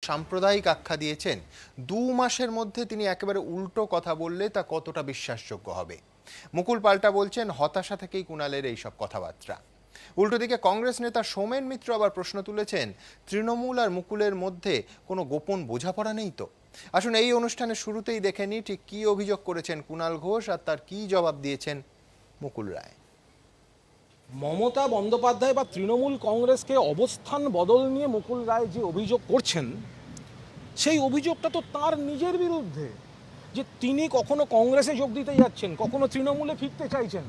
সাম্প্রদায়িক আখ্যা দিয়েছেন। 2 মাসের মধ্যে তিনি একেবারে উল্টো কথা বললে তা কতটা বিশ্বাসযোগ্য হবে? মুকুল পাল্টা বলছেন হতাশা থেকেই কুণালের এইসব কথাবার্তা। উল্টো দিকে কংগ্রেস নেতা সোমেন মিত্র আবার প্রশ্ন তুলেছেন, তৃণমূল আর মুকুলের মধ্যে কোনো গোপন বোঝাপড়া নেই তো? আসুন এই অনুষ্ঠানের শুরুতেই দেখে নিই ঠিক কী অভিযোগ করেছেন কুণাল ঘোষ আর তার কী জবাব দিয়েছেন মুকুল রায়। মমতা বন্দ্যোপাধ্যায় বা তৃণমূল কংগ্রেসকে অবস্থান বদল নিয়ে মুকুল রায় যে অভিযোগ করছেন, সেই অভিযোগটা তো তার নিজের বিরুদ্ধে, যে তিনি কখনো কংগ্রেসে যোগ দিতে যাচ্ছেন, কখনো তৃণমূলে ফিরতে চাইছেন।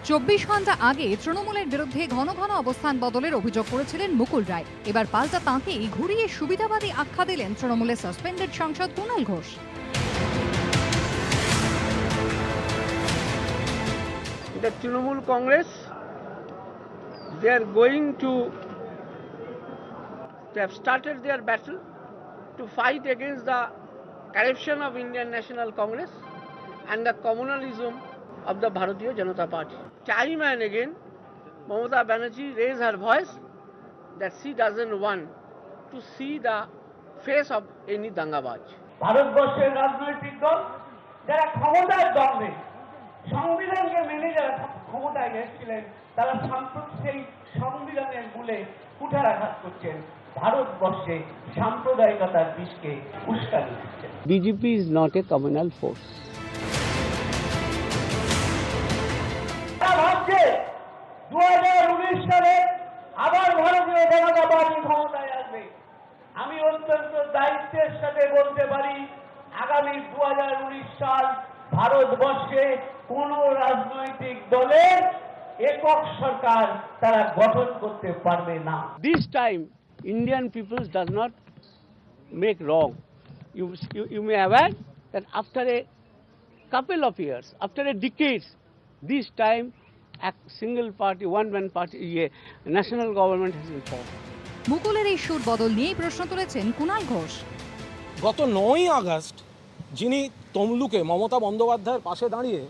24 ঘন্টা আগে তৃণমূলের বিরুদ্ধে ঘন ঘন অবস্থান বদলের অভিযোগ করেছিলেন মুকুল রায়। এবার পাল্টা তাঁকেই ঘুরিয়ে সুবিধাবাদী আখ্যা দিলেন তৃণমূলের সাসপেন্ডেড সাংসদ Kunal Ghosh. The Trinamool Congress, they are going to they have started their battle to fight against the corruption of Indian National Congress and the communalism of the Bharatiya Janata Party. Time and again, Mamata Banerjee raised her voice that she doesn't want to see the face of any dangabaj. ভারতবর্ষের রাজনৈতিক দল যারা ক্ষমতার দলে সংবিধানকে মেনে যারা ক্ষমতায় এসেছিলেন, তারা সাম্প্রত সেই সংবিধানের মূলে কুঠারাঘাত করছেন, ভারতবর্ষে সাম্প্রদায়িকতার বিষকে উস্কানি দিচ্ছেন। BJP is not a communal force. তারা ভাবছে 2019 সালে আবার ভারতীয় জনতা পার্টি ক্ষমতায় আসবে। আমি অত্যন্ত দায়িত্বের সাথে বলতে পারি, আগামী 2019 সাল ভারতবর্ষে কোন রাজনৈতিক দলের একক সরকার তারা গঠন করতে পারবে না। This time, Indian people does not make wrong. You may aware that after a couple of years, after a decade, this time a single party, one-man party, a national government has been formed. মুকুলের এই সুর বদল নিয়েই প্রশ্ন তুলেছেন কুণাল ঘোষ। গত 9ই August যিনি তমলুকে মমতা বন্দ্যোপাধ্যায়ের পাশে দাঁড়িয়ে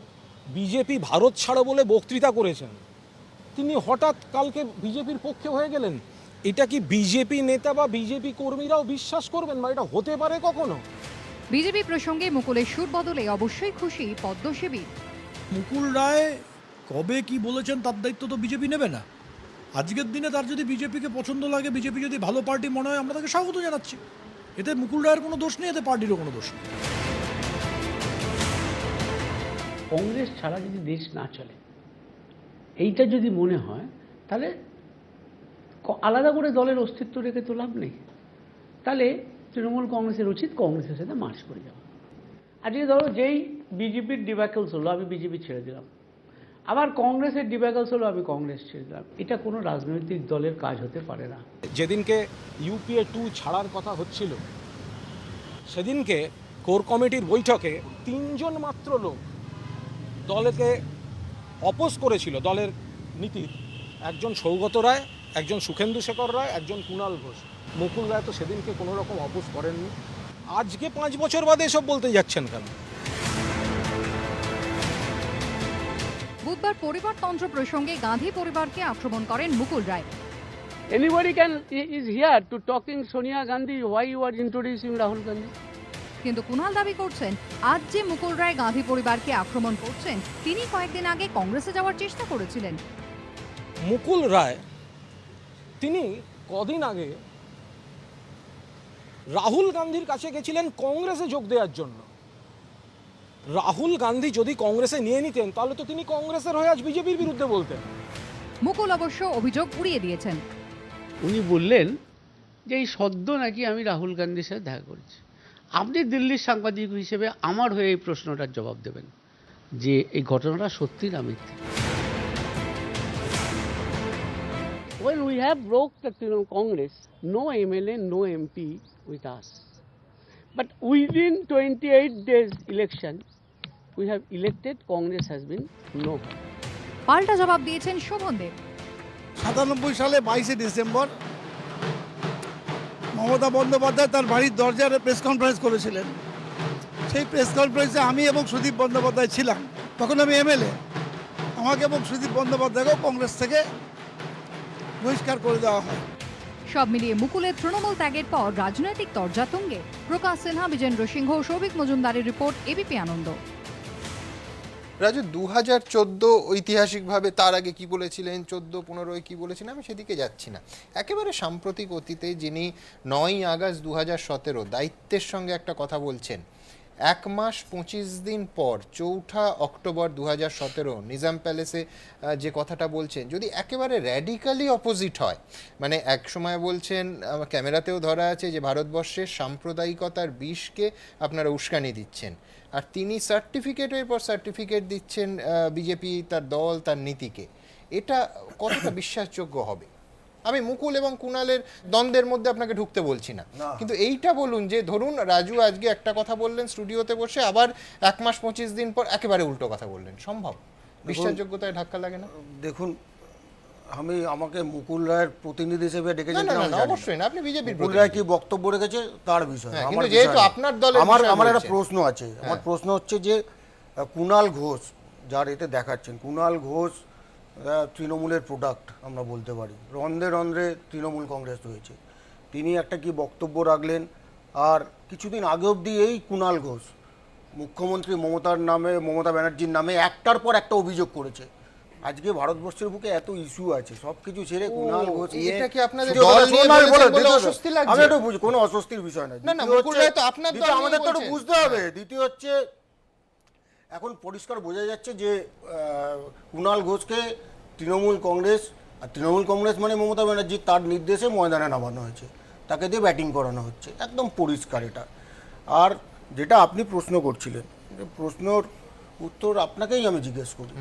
বিজেপি ভারত ছাড়ো বলে বক্তৃতা করেছেন, তিনি হঠাৎ কালকে বিজেপির পক্ষে হয়ে গেলেন। এটা কি বিজেপি নেতা বা বিজেপি কর্মীরাও বিশ্বাস করবেন, বা এটা হতে পারে কখনো? বিজেপি প্রসঙ্গে মুকুলের সুর বদলে অবশ্যই খুশি পদ্মশিবির। মুকুল রায় কবে কি বলেছেন তার দায়িত্ব তো বিজেপি নেবে না। আজকের দিনে তার যদি বিজেপিকে পছন্দ লাগে, বিজেপি যদি ভালো পার্টি মনে হয়, আমরা তাকে স্বাগত জানাচ্ছি। এতে মুকুল রায়ের কোনো দোষ নেই, এতে পার্টিরও কোনো দোষ নেই। কংগ্রেস ছাড়া যদি দেশ না চলে, এইটা যদি মনে হয়, তাহলে আলাদা করে দলের অস্তিত্ব রেখে তো লাভ নেই। তাহলে তৃণমূল কংগ্রেসের উচিত কংগ্রেসের সাথে মার্চ করে যাওয়া। আজকে ধরো যেই বিজেপির ডিব্যাকলস হলো, আমি বিজেপি ছেড়ে দিলাম, আবার কংগ্রেসের ডিব্যাকলস হলো, আমি কংগ্রেস ছেড়ে দিলাম। এটা কোনো রাজনৈতিক দলের কাজ হতে পারে না। যেদিনকে UPA 2 ছাড়ার কথা হচ্ছিল, সেদিনকে কোর কমিটির বৈঠকে 3 জন মাত্র লোক দলকে অপোজ করেছিল, দলের নীতির। একজন সৌগত রায়, একজন সুখেন্দু শেখর রায়, একজন কুণাল ঘোষ। মুকুল রায় তো সেদিনকে কোনো রকম অপোজ করেননি। আজকে 5 বছর বাদে এসব বলতে যাচ্ছেন কেন? বুধবার পরিবারতন্ত্র প্রসঙ্গে গান্ধী পরিবারকে আক্রমণ করেন Mukul Roy. Anybody is here to talking Sonia Gandhi, why you are introducing Rahul Gandhi? কিন্তু কুণাল দাবি করছেন, আজ যে মুকুল রায় গান্ধী পরিবারকে আক্রমণ করছেন, তিনি কয়েকদিন আগে কংগ্রেসে যাওয়ার চেষ্টা করেছিলেন। মুকুল রায় তিনি কদিন আগে রাহুল গান্ধীর কাছে গেছিলেন কংগ্রেসে যোগ দেওয়ার জন্য। রাহুল গান্ধী যদি কংগ্রেসে নিয়ে নিতেন, তাহলে তো তিনি কংগ্রেসের হয়ে আজ বিজেপির বিরুদ্ধে বলতেন। মুকুল অবশ্য অভিযোগ উড়িয়ে দিয়েছেন। উনি বললেন যে এই সদ্য নাকি আমি রাহুল গান্ধীর সাথে দেখা করেছি। আপনি দিল্লির সাংবাদিক হিসেবে আমার হয়ে এই প্রশ্নটার জবাব দেবেন যে এই ঘটনাটা সত্যি না মিথ্যে। Well, we have broke the Congress, no MLA, no MP with us. But within 28 days election, we have elected, Congress has been no. পাল্টা জবাব দিয়েছেন শোভন দেব। 97 সালে 22শে ডিসেম্বর মমতা বন্দ্যোপাধ্যায় তার বাড়ির দরজায় প্রেস কনফারেন্স করেছিলেন। সেই প্রেস কনফারেন্সে আমি এবং সুদীপ বন্দ্যোপাধ্যায় ছিলাম। তখন আমি MLA। আমাকে এবং সুদীপ বন্দ্যোপাধ্যায়কেও কংগ্রেস থেকে বহিষ্কার করে দেওয়া হয়। সব মিলিয়ে মুকুলের তৃণমূল ত্যাগের পর রাজনৈতিক তরজা তুঙ্গে। প্রকাশ সিনহা, বিজেন্দ্র সিংহ, সৌভিক মজুমদারের রিপোর্ট, এবিপি আনন্দ। রাজু, 2014 ঐতিহাসিকভাবে, তার আগে কি বলেছিলেন, 14-15 কি বলেছিলেন, আমি সেদিকে যাচ্ছি না। একেবারে সাম্প্রতিক অতীতে যিনি 9ই আগস্ট 2017 দায়িত্বের সঙ্গে একটা কথা বলছেন, 1 মাস 25 দিন পর 4 অক্টোবর 2017 নিজাম প্যালেসে যে কথাটা বলছেন, যদি একেবারে র্যাডিক্যালি অপোজিট হয়, মানে এক সময় বলছেন, ক্যামেরাতেও ধরা আছে, যে ভারতবর্ষের সাম্প্রদায়িকতার বিষকে আপনারা উস্কানি দিচ্ছেন, আর তিনি সার্টিফিকেটের পর সার্টিফিকেট দিচ্ছেন বিজেপি, তার দল, তার নীতিকে, এটা কতটা বিশ্বাসযোগ্য হবে? আমি মুকুল এবং কুণালের দ্বন্দ্বের মধ্যে আপনাকে ঢুকতে বলছি না, কিন্তু এইটা বলুন যে ধরুন রাজু আজকে একটা কথা বললেন স্টুডিওতে বসে, আবার 1 মাস 25 দিন পর একেবারে উল্টো কথা বললেন, সম্ভব? বিশ্বাসযোগ্যতায় ধাক্কা লাগে না? দেখুন, আমাকে মুকুল রায়ের প্রতিনিধি হিসেবে ডেকেছেন, অবশ্যই না, আপনি বিজেপির মুকুল রায় কি বক্তব্য রেখেছে তার বিষয়, কিন্তু যেহেতু আপনার দলের আমার একটা প্রশ্ন আছে। আমার প্রশ্ন হচ্ছে যে কুণাল ঘোষ, যার এতে দেখাচ্ছেন, কুণাল ঘোষ তৃণমূলের প্রোডাক্ট আমরা বলতে পারি, রন্ধ্রে রন্ধ্রে তৃণমূল কংগ্রেস রয়েছে, তিনি একটা কি বক্তব্য রাখলেন, আর কিছুদিন আগে অবধি এই কুণাল ঘোষ মুখ্যমন্ত্রী মমতা ব্যানার্জির নামে একটার পর একটা অভিযোগ করেছে। আজকে ভারতবর্ষের বুকে এত ইস্যু আছে, সবকিছু ছেড়ে কুণাল ঘোষ, এটা কি আপনাদের দল নিয়ে বলে অস্বস্তি লাগছে? আমি একটু বুঝি, কোনো অস্বস্তির বিষয় নয়, আমাদের তো একটু বুঝতে হবে। দ্বিতীয় হচ্ছে, এখন পরিষ্কার বোঝা যাচ্ছে যে কুণাল ঘোষকে তৃণমূল কংগ্রেস মানে মমতা ব্যানার্জি, তার নির্দেশে ময়দানে নামানো হয়েছে, তাকে দিয়ে ব্যাটিং করানো হচ্ছে, একদম পরিষ্কার এটা। আর যেটা আপনি প্রশ্ন করছিলেন, প্রশ্নর উত্তর আপনাকেই আমি জিজ্ঞেস করি।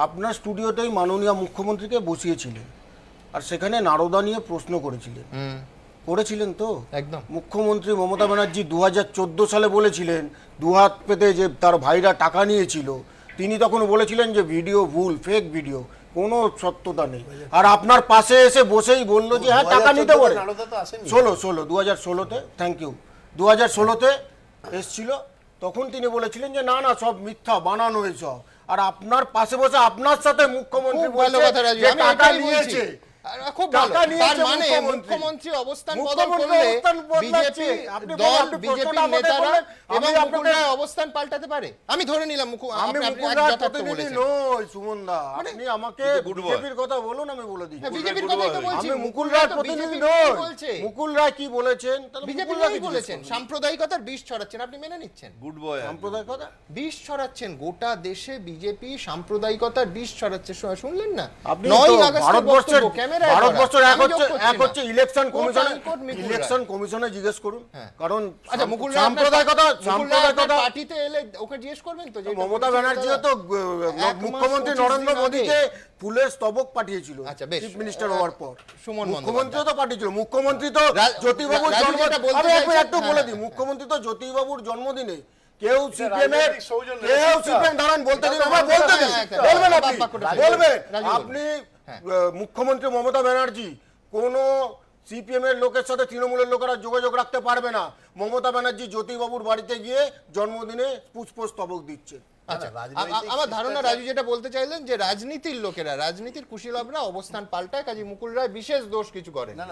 আপনার স্টুডিওতেই মাননীয় মুখ্যমন্ত্রীকে বসিয়েছিলেন, আর সেখানে নারদা নিয়ে প্রশ্ন করেছিলেন তো একদম। মুখ্যমন্ত্রী মমতা ব্যানার্জি 2014 সালে বলেছিলেন দুহাত পেতে যে তার ভাইরা টাকা নিয়েছিল, তিনি তখন বলেছিলেন যে ভিডিও ভুল, ফেক ভিডিও, কোনো সত্যতা নেই। আর আপনার পাশে এসে বসেই বললো যে হ্যাঁ টাকা নিতে পারে। 2016-তে, থ্যাংক ইউ, 2016-তে এসছিল, তখন তিনি বলেছিলেন যে না সব মিথ্যা, বানানো এইসব। আর আপনার পাশে বসে আপনার সাথে মুখ্যমন্ত্রী টাকা নিয়েছে, খুব ভালো। তার মানে মুখ্যমন্ত্রী অবস্থান বদল করলে বিজেপি দল, বিজেপি নেতারা এবং মুকুল রায় অবস্থান পাল্টাতে পারে। আমি ধরে নিলাম আমি মুকুল রায় প্রতিনিধি নই, সুমন দা, আপনি আমাকে বিজেপির কথা বলুন, আমি বলে দিই বিজেপির কথাই তো বলছি। আমি মুকুল রায় প্রতিনিধি নই। মুকুল রায় কি বলেছেন? বিজেপি কি বলেছেন? সাম্প্রদায়িকতার বিষ ছড়াচ্ছেন, আপনি মেনে নিচ্ছেন? গুড বয়, সাম্প্রদায়িকতা বিষ ছড়াচ্ছেন, গোটা দেশে বিজেপি সাম্প্রদায়িকতার বিষ ছড়াচ্ছে, শুনলেন না? আপনি 9ই আগস্টের বক্তব্য, ভারতবর্ষের এক হচ্ছে ইলেকশন কমিশনে জিজ্ঞেস করুন, কারণ সাম্প্রদায়িকতা পার্টিতে এলে ওকে জিজ্ঞেস করবেন তো। যে মমতা ব্যানার্জিও তো মুখ্যমন্ত্রী নরেন্দ্র মোদীকে ফুলের স্তবক পাঠিয়েছিল চিফ মিনিস্টার হওয়ার পর, মুখ্যমন্ত্রীও তো পাঠিয়েছিল। মুখ্যমন্ত্রী তো জ্যোতিবাবুর মুখ্যমন্ত্রী তো জ্যোতিবাবুর জন্মদিনে কেউ সিপিএম দাঁড়ান বলতে দিন, আপনি মুখ্যমন্ত্রী মমতা ব্যানার্জি কোন সিপিএম এর লোকের সাথে তৃণমূলের লোকেরা যোগাযোগ রাখতে পারবে না। মমতা ব্যানার্জি জ্যোতিবাবুর বাড়িতে গিয়ে জন্মদিনে পুষ্পস্তবক দিচ্ছে। আচ্ছা, আমার ধারণা রাজু যেটা বলতে চাইলেন যে রাজনীতির লোকেরা, রাজনীতির কুশীলবরা অবস্থান পাল্টায়, কাজী মুকুল রায় বিশেষ দোষ কিছু করে না।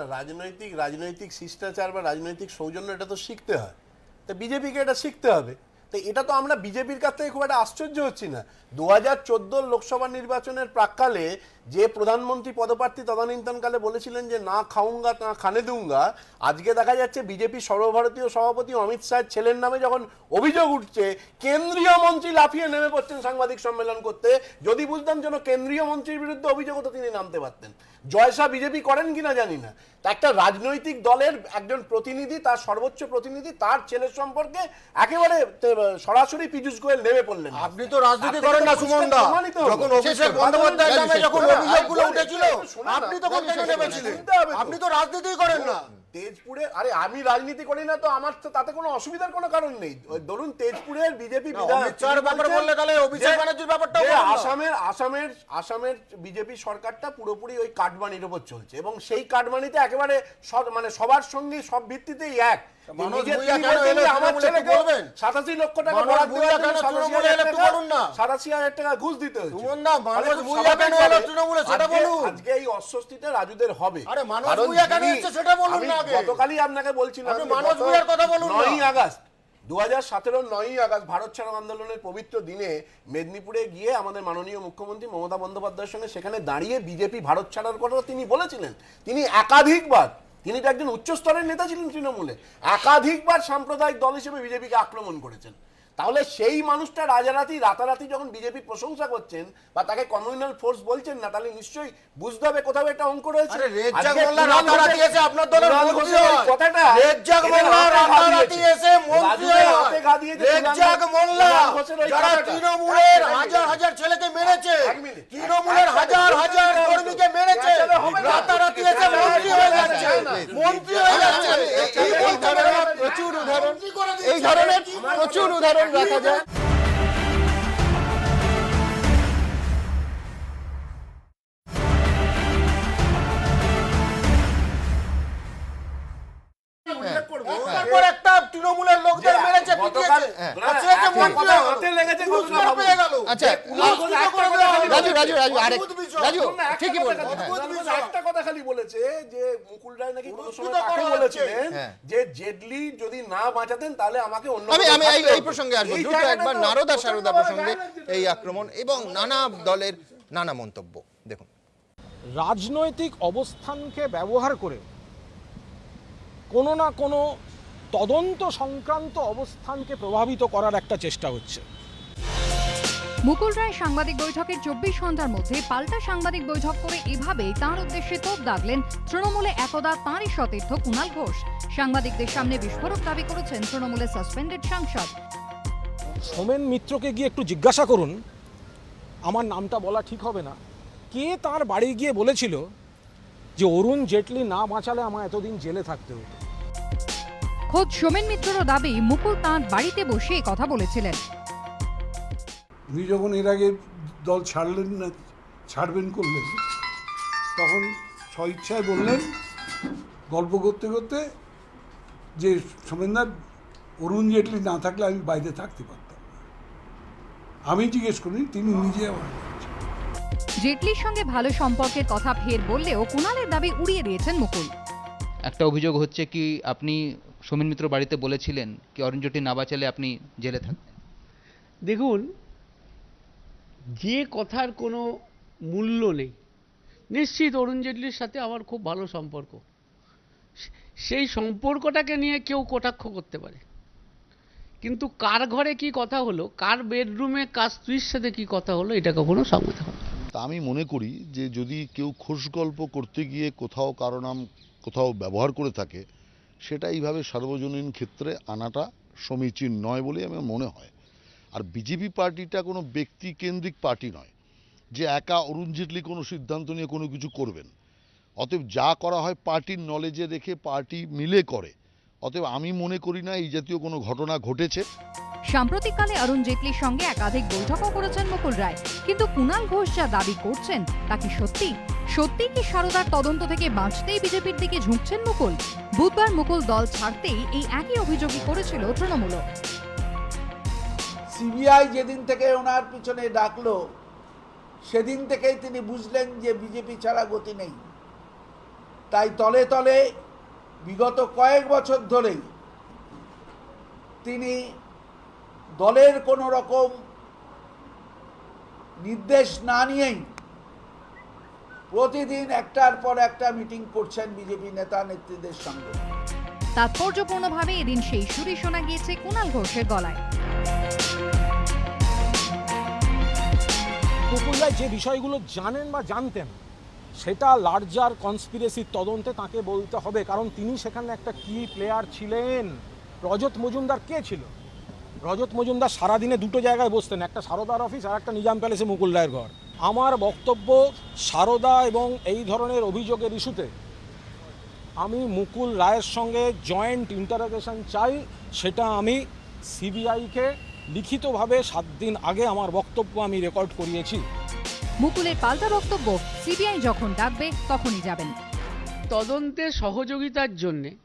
রাজনৈতিক শিষ্টাচার বা রাজনৈতিক সৌজন্য এটা তো শিখতে হয়, তা বিজেপিকে এটা শিখতে হবে। তো এটা তো আমরা বিজেপির কাছ থেকে খুব একটা আশ্চর্য হচ্ছি না। 2014 লোকসভা নির্বাচনের প্রাক্কালে যে প্রধানমন্ত্রী পদপ্রার্থী তদানীন্তনকালে বলেছিলেন যে না খাউঙ্গা না খানে দুঙ্গা, আজকে দেখা যাচ্ছে বিজেপি সর্বভারতীয় সভাপতি অমিত শাহের ছেলের নামে যখন অভিযোগ উঠছে, কেন্দ্রীয় মন্ত্রী লাফিয়ে নেমে পড়ছেন সাংবাদিক সম্মেলন করতে। যদি বুঝতাম যেন কেন্দ্রীয় মন্ত্রীর বিরুদ্ধে অভিযোগ হতো, তিনি নামতে পারতেন। জয়সা বিজেপি করেন কিনা জানি না, একটা রাজনৈতিক দলের একজন প্রতিনিধি, তার সর্বোচ্চ প্রতিনিধি, তার ছেলের সম্পর্কে একেবারে সরাসরি পীযূষ গোয়েল নেমে পড়লেন। আপনি তো রাজনীতি করেন না সুমন দা, যখন অভিষেক বন্দ্যোপাধ্যায়ের নামে যখন অভিযোগগুলো উঠেছিল আপনি তখন কেন নেমেছিলেন? আপনি তো রাজনীতি করেন না। তেজপুরে, আরে আমি রাজনীতি করি না তো আমার তো তাতে কোনো অসুবিধার কোনো কারণ নেই। ধরুন তেজপুরের বিজেপি আসামের বিজেপি সরকারটা পুরোপুরি ওই কাটমানির উপর চলছে, এবং সেই কাটমানিতে একেবারে মানে সবার সঙ্গে সব ভিত্তিতেই এক। মানুষ নিজের ভূঁইয়া তিনি কেন বলছেন এলো যে আমার তৃণমূলে একটু ছেলেকে বলবেন? 87 লক্ষ টাকা মানুষ বরাদ্দ ভূঁইয়া দেওয়ার জন্য কেন তৃণমূলে এলো একটু বলুন না। 87,000 টাকা ঘুষ দিতে হয়েছে। সুমনদা, মানুষ তাহলে খুব ভূঁইয়া কেন এলো স্বাভাবিকভাবে তৃণমূলে সেটা বলুন। আজকে এই অস্বস্তিটা রাজুদের হবে। আরে মানুষ কারণ ভূঁইয়া কেন যিনি- এসেছে সেটা বলুন আমি না আগে। গতকালই আপনাকে বলছিলাম আপনি যে মানুষ গত ভূঁইয়ার কথা বলুন না। 9ই আগস্ট 2017 9ই আগস্ট ভারত ছাড়ো আন্দোলনের পবিত্র দিনে মেদিনীপুরে গিয়ে আমাদের মাননীয় মুখ্যমন্ত্রী মমতা বন্দ্যোপাধ্যায়ের সঙ্গে সেখানে দাঁড়িয়ে বিজেপি ভারত ছাড়ার কথা তিনি বলেছিলেন। তিনি একাধিকবার, তিনি তো একজন উচ্চ স্তরের নেতা ছিলেন তৃণমূলে, একাধিকবার সাম্প্রদায়িক দল হিসেবে বিজেপিকে আক্রমণ করেছেন। তাহলে সেই মানুষটা রাতারাতি যখন বিজেপি প্রশংসা করছেন বা তাকে কমিউনাল ফোর্স বলছেন না, তাহলে নিশ্চয়ই বুঝতে হবে কোথাও একটা অঙ্ক রয়েছে। আরে রেজ্জাক আজকে মোল্লা কুণাল রাতারাতি ঘোষের- এসে আপনার দলের কুণাল মন্ত্রী ঘোষের এই হয়। কথাটা রেজ্জাক এদের মোল্লা হাতে ঘা রাতারাতি দিয়েছে। এসে মন্ত্রী রাজুদের হয়। হাতে ঘা দিয়েছে রেজ্জাক কুণাল মোল্লা ঘোষের ওই যারা কথাটা। তৃণমূলের এক হাজার মিনিট। হাজার ছেলেকে মেরেছে, এক মিনিট। তৃণমূলের হাজার হাজার কর্মীকে মেরেছে, রাতারাতি এসে মন্ত্রী হয়ে যাচ্ছে, মন্ত্রী হয়ে যাচ্ছে। এই ধরনের প্রচুর উদাহরণ, এই ধরনের প্রচুর উদাহরণ রাখা যায়। তারপর একটা তৃণমূলের লোকদের মেরেছে, গতকাল- পিটিয়েছে, হ্যাঁ, আজকে যে একটা মন্ত্রী কথা হলো, হাতে লেগেছে, পুরস্কার ঘটনা পেয়ে গেল। আচ্ছা, পুরস্কৃত করে দেওয়া হলো। রাজু একটা ঠিকই কথা বলছেন, খালি- হ্যাঁ। কুণাল ঘোষ একটা কথা খালি বলেছে যে মুকুল রায় নাকি কোনো সময় পুরস্কৃত তাকে করা বলেছিলেন হচ্ছে। যে জেটলি যদি না বাঁচাতেন তাহলে আমাকে অন্য আমি কোথাও আমি এই থাকতে এই হতো। প্রসঙ্গে আসবো এই দ্রুত জায়গাটা একবার তো নারদা শারদা প্রচণ্ডভাবে প্রসঙ্গে গায়ে লাগছে। এই আক্রমণ এবং নানা দলের নানা মন্তব্য দেখুন। রাজনৈতিক অবস্থানকে ব্যবহার করে কোনো না কোনো তদন্ত সংক্রান্ত অবস্থানকে প্রভাবিত করার একটা চেষ্টা হচ্ছে। মুকুল রায় সাংবাদিক বৈঠকের 24 ঘন্টার মধ্যে পাল্টা সাংবাদিক বৈঠক করে এভাবেই তাঁর উদ্দেশ্যে তোপ দাগলেন তৃণমূলে একদা তাঁরই সতীর্থ কুণাল ঘোষ। সাংবাদিকদের সামনে বিস্ফোরক দাবি করেছেন তৃণমূলের সাসপেন্ডেড সাংসদ। সোমেন মিত্রকে গিয়ে একটু জিজ্ঞাসা করুন, আমার নামটা বলা ঠিক হবে না, কে তার বাড়ি গিয়ে বলেছিল যে অরুণ জেটলি না বাঁচালে আমার এতদিন জেলে থাকতে হতো। খোদ সোমেন মিত্ররও দাবি মুকুল তাঁর বাড়িতে বসে কথা বলেছিলেন। উনি যখন এর আগে দল ছাড়লেন না, ছাড়বেন করলেন, তখন স্বইচ্ছায় বললেন গল্প করতে করতে যে সোমেনদা, অরুণ জেটলি না থাকলে আমি বাইরে থাকতে পারতাম না। আমি জিজ্ঞেস করি, তিনি নিজে আমার বলেছেন। জেটলির সঙ্গে ভালো সম্পর্কের কথা ফের বললেও কুণালের দাবি উড়িয়ে দিয়েছেন মুকুল। একটা অভিযোগ হচ্ছে কি আপনি সোমেন মিত্র বাড়িতে বলেছিলেন কি অরুণ জেটলি না বাঁচালে আপনি জেলে থাকতেন। দেখুন, যে কথার কোনো মূল্য নেই, নিশ্চিত অরুণ জেটলির সাথে আমার খুব ভালো সম্পর্ক, সেই সম্পর্কটাকে নিয়ে কেউ কটাক্ষ করতে পারে, কিন্তু কার ঘরে কি কথা হলো, কার বেডরুমে কার স্ত্রীর সাথে কি কথা হলো, এটা কখনো সামনে হবে না। তা আমি মনে করি যে যদি কেউ খোশ গল্প করতে গিয়ে কোথাও কারো নাম কোথাও ব্যবহার করে থাকে, সেটা এইভাবে সার্বজনীন ক্ষেত্রে আনাটা সমীচীন নয় বলে আমার মনে হয়। আর বিজেপি পার্টিটা কোনো ব্যক্তি কেন্দ্রিক পার্টি নয় যে একা অরুণ জেটলি কোনো সিদ্ধান্ত নিয়ে কোনো কিছু করবেন। অতএব যা করা হয় পার্টির নলেজে রেখে পার্টি মিলে করে। অতএব আমি মনে করি না এই জাতীয় কোনো ঘটনা ঘটেছে। সাম্প্রতিককালে অরুণ জেটলির সঙ্গে একাধিক বৈঠকও করেছেন মুকুল রায়, কিন্তু কুণাল ঘোষ যা দাবি করছেন তা কি সত্যি? সত্যি কি সারদার তদন্ত থেকে বাঁচতেই বিজেপির দিকে ঝুঁকছেন মুকুল? বুধবার মুকুল দল ছাড়তেই এই একই অভিযোগই করেছিল তৃণমূল। সিবিআই যেদিন থেকে ওনার পিছনে ডাকলো, সেদিন থেকেই তিনি বুঝলেন যে বিজেপি ছাড়া গতি নেই। তাই তলে তলে বিগত কয়েক বছর ধরেই তিনি দলের কোনো রকম নির্দেশ না নিয়েই প্রতিদিন একটার পর একটা মিটিং করছেন বিজেপি নেতা নেত্রীদের সঙ্গে। তাৎপর্যপূর্ণভাবে এদিন সেই সুরই শোনা গিয়েছে কুণাল ঘোষের গলায়। মুকুল রায় যে বিষয়গুলো জানেন বা জানতেন, সেটা লার্জার কনস্পিরেসির তদন্তে তাকে বলতে হবে, কারণ তিনি সেখানে একটা কি প্লেয়ার ছিলেন। রজত মজুমদার কে ছিল? রজত মজুমদার সারাদিনে দুটো জায়গায় বসতেন, একটা সারদার অফিস আর একটা নিজাম প্যালেসে মুকুল রায়ের ঘর। আমার বক্তব্য, সারদা এবং এই ধরনের অভিযোগের ইস্যুতে আমি মুকুল রায়ের সঙ্গে জয়েন্ট ইন্টারোগেশন চাই। সেটা আমি সিবিআইকে লিখিতভাবে 7 দিন আগে আমার বক্তব্য আমি রেকর্ড করিয়েছি। মুকুলের পাল্টা বক্তব্য, সিবিআই যখন ডাকবে তখনই যাবেন। তদন্তে সহযোগিতার জন্যে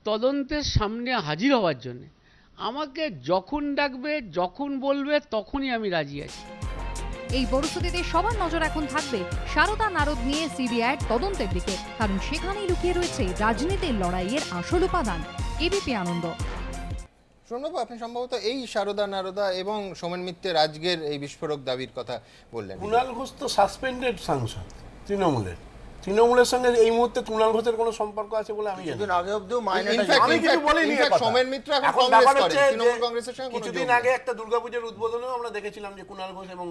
তদন্তের সামনে হাজির হওয়ার জন্য আমাকে যখন ডাকবে, যখন বলবে, তখনই আমি রাজি আছি। এই পরিস্থিতিতে সবার নজর এখন থাকবে সারদা নারদ নিয়ে সিবিআইয়ের তদন্তের দিকে, কারণ সেখানেই লুকিয়ে রয়েছে রাজনীতির লড়াইয়ের আসল উপাদান। এবিপি আনন্দ। সোমবাবু, আপনি সম্ভবত এই সারদা নারদা এবং সোমেন মিত্রের আজকের এই বিস্ফোরক দাবির কথা বললেন। কুণাল ঘোষ তো সাসপেন্ডেড সাংসদ তৃণমূলের সঙ্গে এই মুহূর্তে কুণাল ঘোষের কোনো সম্পর্ক আছে বলে আমি জানি। আগে অবধিও আমি কিছু বলিনি। সোমেন মিত্র এখন ব্যাপার হচ্ছে তৃণমূল কংগ্রেসের সঙ্গে কিছুদিন আগে একটা দুর্গাপূজার উদ্বোধনেও আমরা দেখেছিলাম যে কুণাল ঘোষ এবং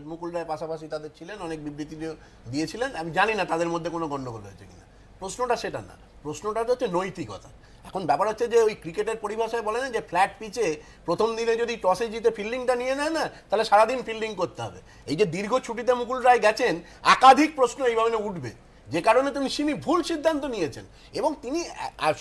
মুকুল রায় পাশাপাশি তাদের ছিলেন, অনেক বিবৃতি দিয়েছিলেন। আমি জানি না তাদের মধ্যে কোনো গন্ডগোল হয়েছে কিনা। প্রশ্নটা সেটা না, প্রশ্নটা হচ্ছে নৈতিকতা। এখন ব্যাপার হচ্ছে যে ওই ক্রিকেটের পরিভাষায় বলে না যে ফ্ল্যাট পিচে প্রথম দিনে যদি টসে জিতে ফিল্ডিংটা নিয়ে নেয় না, তাহলে সারাদিন ফিল্ডিং করতে হবে। এই যে দীর্ঘ ছুটিতে মুকুল রায় গেছেন, একাধিক প্রশ্ন এইভাবে উঠবে, যে কারণে তিনি ভুল সিদ্ধান্ত নিয়েছেন। এবং তিনি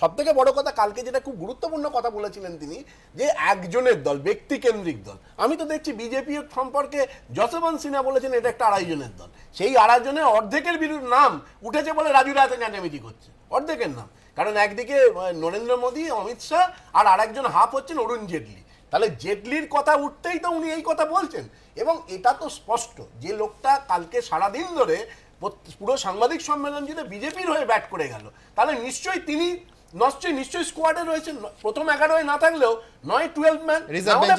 সব থেকে বড় কথা, কালকে যেটা খুব গুরুত্বপূর্ণ কথা বলেছিলেন তিনি, যে একজনের দল, ব্যক্তিকেন্দ্রিক দল। আমি তো দেখছি বিজেপি সম্পর্কে যশবন্ত সিনহা বলেছেন এটা একটা 2.5 জনের দল। সেই 2.5 জনের অর্ধেকের বিরুদ্ধে নাম উঠেছে বলে রাজু রায় চ্যাটামিটি করছে, অর্ধেকের নাম। কারণ একদিকে নরেন্দ্র মোদী, অমিত শাহ, আর আরেকজন হাফ হচ্ছেন অরুণ জেটলি। তাহলে জেটলির কথা উঠতেই তো উনি এই কথা বলছেন। এবং এটা তো স্পষ্ট যে লোকটা কালকে সারাদিন ধরে পুরো সাংবাদিক সম্মেলন যদি বিজেপির হয়ে ব্যাট করে গেল, তাহলে নিশ্চয়ই তিনি নিশ্চয়ই স্কোয়াডে রয়েছেন। প্রথম 11 না থাকলেও 9-12 ম্যান,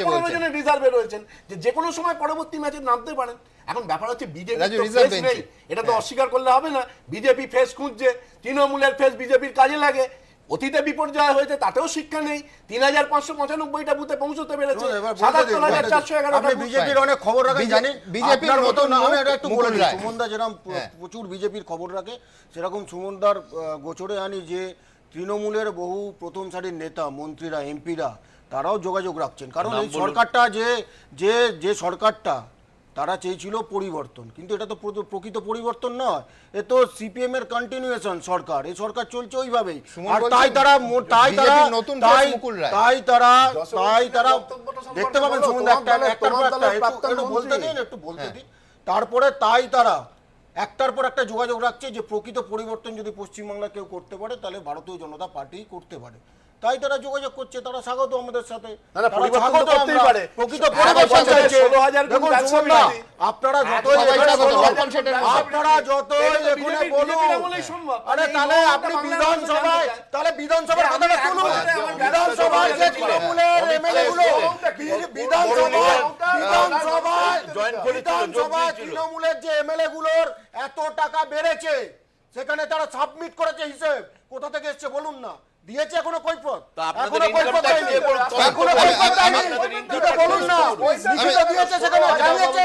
15 জনের রিজার্ভে রয়েছেন, যে কোনো সময় পরবর্তী ম্যাচে নামতে পারেন। এখন ব্যাপার হচ্ছে বিজেপি নেই, এটা তো অস্বীকার করলে হবে না। বিজেপি ফেস খুঁজছে, তৃণমূলের ফেস বিজেপির কাজে লাগে। অতীতে বিপর্যয় হয়েছে, তাতেও শিক্ষা নেই। 3595টা বুথে পৌঁছতে পেরেছে, 77,411। বিজেপির অনেক খবর রাখেন, জানি বিজেপির মতো না। আমি এটা একটু বলে দিই, সুমনদা যেরকম প্রচুর বিজেপির খবর রাখে, সেরকম সুমনদার গোচরে আনি যে তৃণমূলের বহু প্রথম সারির নেতা, মন্ত্রীরা, এমপিরা তারাও যোগাযোগ রাখছেন। কারণ এই সরকারটা যে সরকারটা তারা চেয়েছিল পরিবর্তন, কিন্তু এটা তো প্রকৃত পরিবর্তন নয়, এ তো সিপিএম এর কন্টিনিউয়েশন সরকার। এই সরকার চলছে ওইভাবেই। আর তাই তারা দেখতে পাবেন একটু বলতে দিন। তারপরে তাই তারা একটার পর একটা যোগাযোগ রাখছে যে প্রকৃত পরিবর্তন যদি পশ্চিমবাংলা কেউ করতে পারে, তাহলে ভারতীয় জনতা পার্টি করতে পারে। তাই তারা যোগাযোগ করছে, তারা স্বাগত আমাদের সাথে। আপনারা যতই আরে তাহলে আপনি বিধানসভায় কথাটা তুলুন। বিধানসভায় যে তৃণমূলের এমএলএ গুলো বিধানসভায় তৃণমূলের যে এমএলএ গুলোর এত টাকা বেড়েছে, সেখানে তারা সাবমিট করেছে হিসেব। কোথা থেকে এসছে বলুন না? দিয়েছে এখনো কৈফত? এখনো কৈফত দেয়নি। এখনো কৈফত দেয়নি। যেটা বলুন না, লিখিত দিয়েছে, সেখানে জানিয়েছে।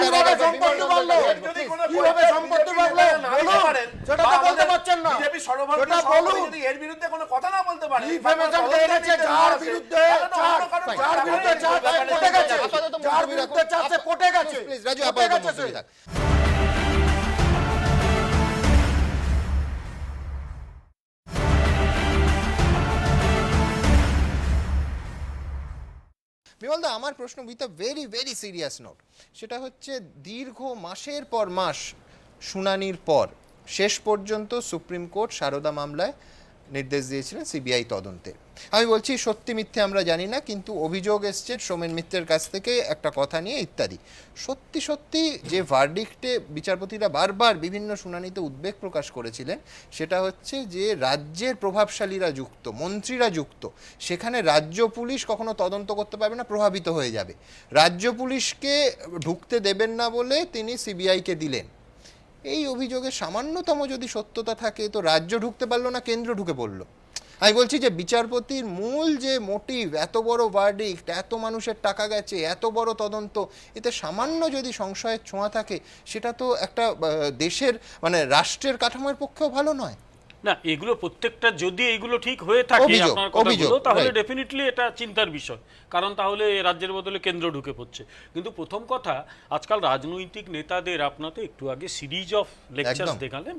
কিভাবে সম্পত্তি বাড়লো? কিভাবে সম্পত্তি বাড়লো বলুন, সেটা তো বলতে পারছেন না। সেটা বলুন। যদি এর বিরুদ্ধে কোনো কথা না বলতে পারে, ইনফরমেশন এনেছে যার বিরুদ্ধে কোর্টে গেছে, যার বিরুদ্ধে চার্জে কোর্টে গেছে। রাজু, আপাতত বিমলদা, আমার প্রশ্ন with a very very serious note, সেটা হচ্ছে দীর্ঘ মাসের পর মাস শুনানির পর শেষ পর্যন্ত সুপ্রিম কোর্ট সারদা মামলায় নির্দেশ দিয়েছিলেন সিবিআই তদন্তে। আমি বলছি সত্যি মিথ্যে আমরা জানি না, কিন্তু অভিযোগ এসছে সোমেন মিত্রের কাছ থেকে একটা কথা নিয়ে ইত্যাদি। সত্যি সত্যি যে ভার্ডিক্টে বিচারপতিরা বারবার বিভিন্ন শুনানিতে উদ্বেগ প্রকাশ করেছিলেন, সেটা হচ্ছে যে রাজ্যের প্রভাবশালীরা যুক্ত, মন্ত্রীরা যুক্ত, সেখানে রাজ্য পুলিশ কখনো তদন্ত করতে পারবে না, প্রভাবিত হয়ে যাবে। রাজ্য পুলিশকে ঢুকতে দেবেন না বলে তিনি সিবিআইকে দিলেন। এই অভিযোগে সামান্যতম যদি সত্যতা থাকে, তো রাজ্য ঢুকতে পারলো না, কেন্দ্র ঢুকে পড়লো। আমি বলছি যে বিচারপতির মূল যে মোটিভ, এত বড় ভার্ডিক্ট, এত মানুষের টাকা গেছে, এত বড় তদন্ত, এতে সামান্য যদি সংশয়ের ছোঁয়া থাকে, সেটা তো একটা দেশের মানে রাষ্ট্রের কাঠামোর পক্ষেও ভালো নয়। না, এগুলো প্রত্যেকটা যদি এগুলো ঠিক হয়ে থাকে আপনার কথাগুলো, তাহলে ডেফিনেটলি এটা চিন্তার বিষয়, কারণ তাহলে রাজ্যের বদলে কেন্দ্র ঢুকে পড়ছে। কিন্তু প্রথম কথা, আজকাল রাজনৈতিক নেতাদের আপনারা তো একটু আগে সিরিজ অফ লেকচারস দেখালেন।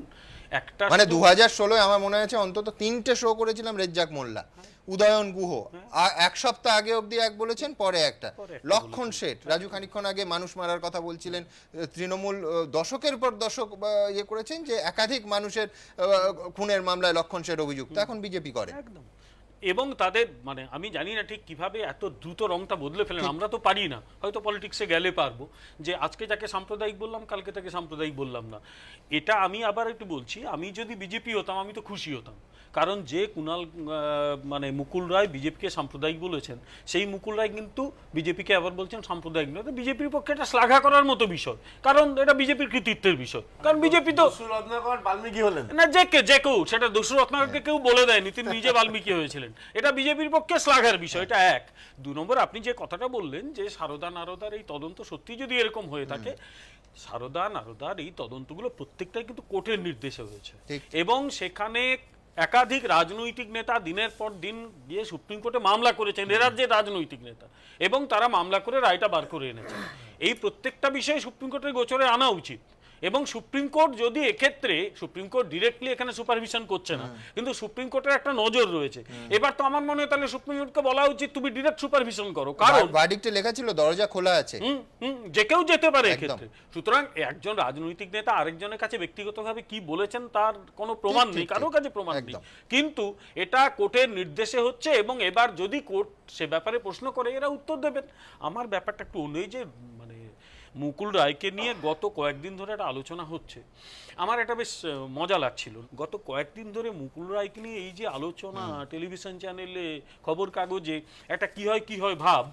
একটা মানে 2016 আমার মনে আছে অন্তত 3টে শো করেছিলাম রেজ্জাক মোল্লা, উদয়ন গুহ, এক সপ্তাহ আগে অবধি এক বলেছেন, পরে একটা লক্ষণ শেঠ, রাজু খানিকক্ষণ আগে মানুষ মারার কথা বলছিলেন। তৃণমূল দশকের পর দশক ইয়ে করেছেন যে একাধিক মানুষের খুনের মামলায় লক্ষণ শেঠ অভিযুক্ত, এখন বিজেপি করে। একদম এবং তাদের মানে আমি জানি না ঠিক কিভাবে এত দ্রুত রংটা বদলে ফেলেন, আমরা তো পারি না, হয়তো পলিটিক্সে গেলে পারবো, যে আজকে যাকে সাম্প্রদায়িক বললাম কালকে তাকে সাম্প্রদায়িক বললাম না। এটা আমি আবার একটু বলছি, আমি যদি বিজেপি হতাম আমি তো খুশি হতাম, কারণ যে কুণাল মানে মুকুল রায় বিজেপিকে সাম্প্রদায়িক বলেছেন, সেই মুকুল রায় কিন্তু বিজেপিকে আবার বলছেন সাম্প্রদায়িক নয়। বিজেপির পক্ষে এটা শ্লাঘা করার মতো বিষয়, কারণ এটা বিজেপির কৃতিত্বের বিষয়, কারণ বিজেপি তো রত্নাকর বাল্মীকি হলেন না, যে কেউ সেটা দস্যু রত্নাকরকে কেউ বলে দেয়নি, তিনি নিজে বাল্মীকি হয়েছিলেন। এটা বিজেপির পক্ষে শ্লাঘার বিষয়, এটা এক। 2 নম্বর, আপনি যে কথাটা বললেন যে সারদা নারদার এই তদন্ত সত্যি যদি এরকম হয়ে থাকে, সারদা নারদার এই তদন্তগুলো প্রত্যেকটাই কিন্তু কোর্টের নির্দেশে হয়েছে, এবং সেখানে একাধিক রাজনৈতিক নেতা দিনের পর দিন গিয়ে সুপ্রিম কোর্টে মামলা করেছেন, এরা যে রাজনৈতিক নেতা, এবং তারা মামলা করে রায়টা বার করে এনেছেন। এই প্রত্যেকটা বিষয়ে সুপ্রিম কোর্টের গোচরে আনা উচিত, এবং সুপ্রিম কোর্ট যদি এক্ষেত্রে, সুপ্রিম কোর্ট ডিরেক্টলি এখানে সুপারভিশন করছে না, কিন্তু সুপ্রিম কোর্টের একটা নজর রয়েছে। এবার তো আমার মনে হয় তাহলে সুপ্রিম কোর্টকে বলা উচিত তুমি ডিরেক্ট সুপারভিশন করো, কারণ ভার্ডিক্টে লেখা ছিল দরজা খোলা আছে, যে কেউ যেতে পারে এক্ষেত্রে। সুতরাং একজন রাজনৈতিক নেতা আরেকজনের কাছে ব্যক্তিগতভাবে কি বলেছেন তার কোনো প্রমাণ নেই, কারোর কাছে প্রমাণ নেই, কিন্তু এটা কোর্টের নির্দেশে হচ্ছে, এবং এবার যদি কোর্ট সে ব্যাপারে প্রশ্ন করে এরা উত্তর দেবেন। আমার ব্যাপারটা একটু অন্য, যে মানে মুকুল রায়কে নিয়ে গত কয়েকদিন ধরে একটা আলোচনা হচ্ছে, আমার এটা বেশ মজা লাগছিল। গত কয়েকদিন ধরে মুকুল রায়কে নিয়ে এই যে আলোচনা টেলিভিশন চ্যানেলে, খবর কাগজে, একটা কি হয় ভাব,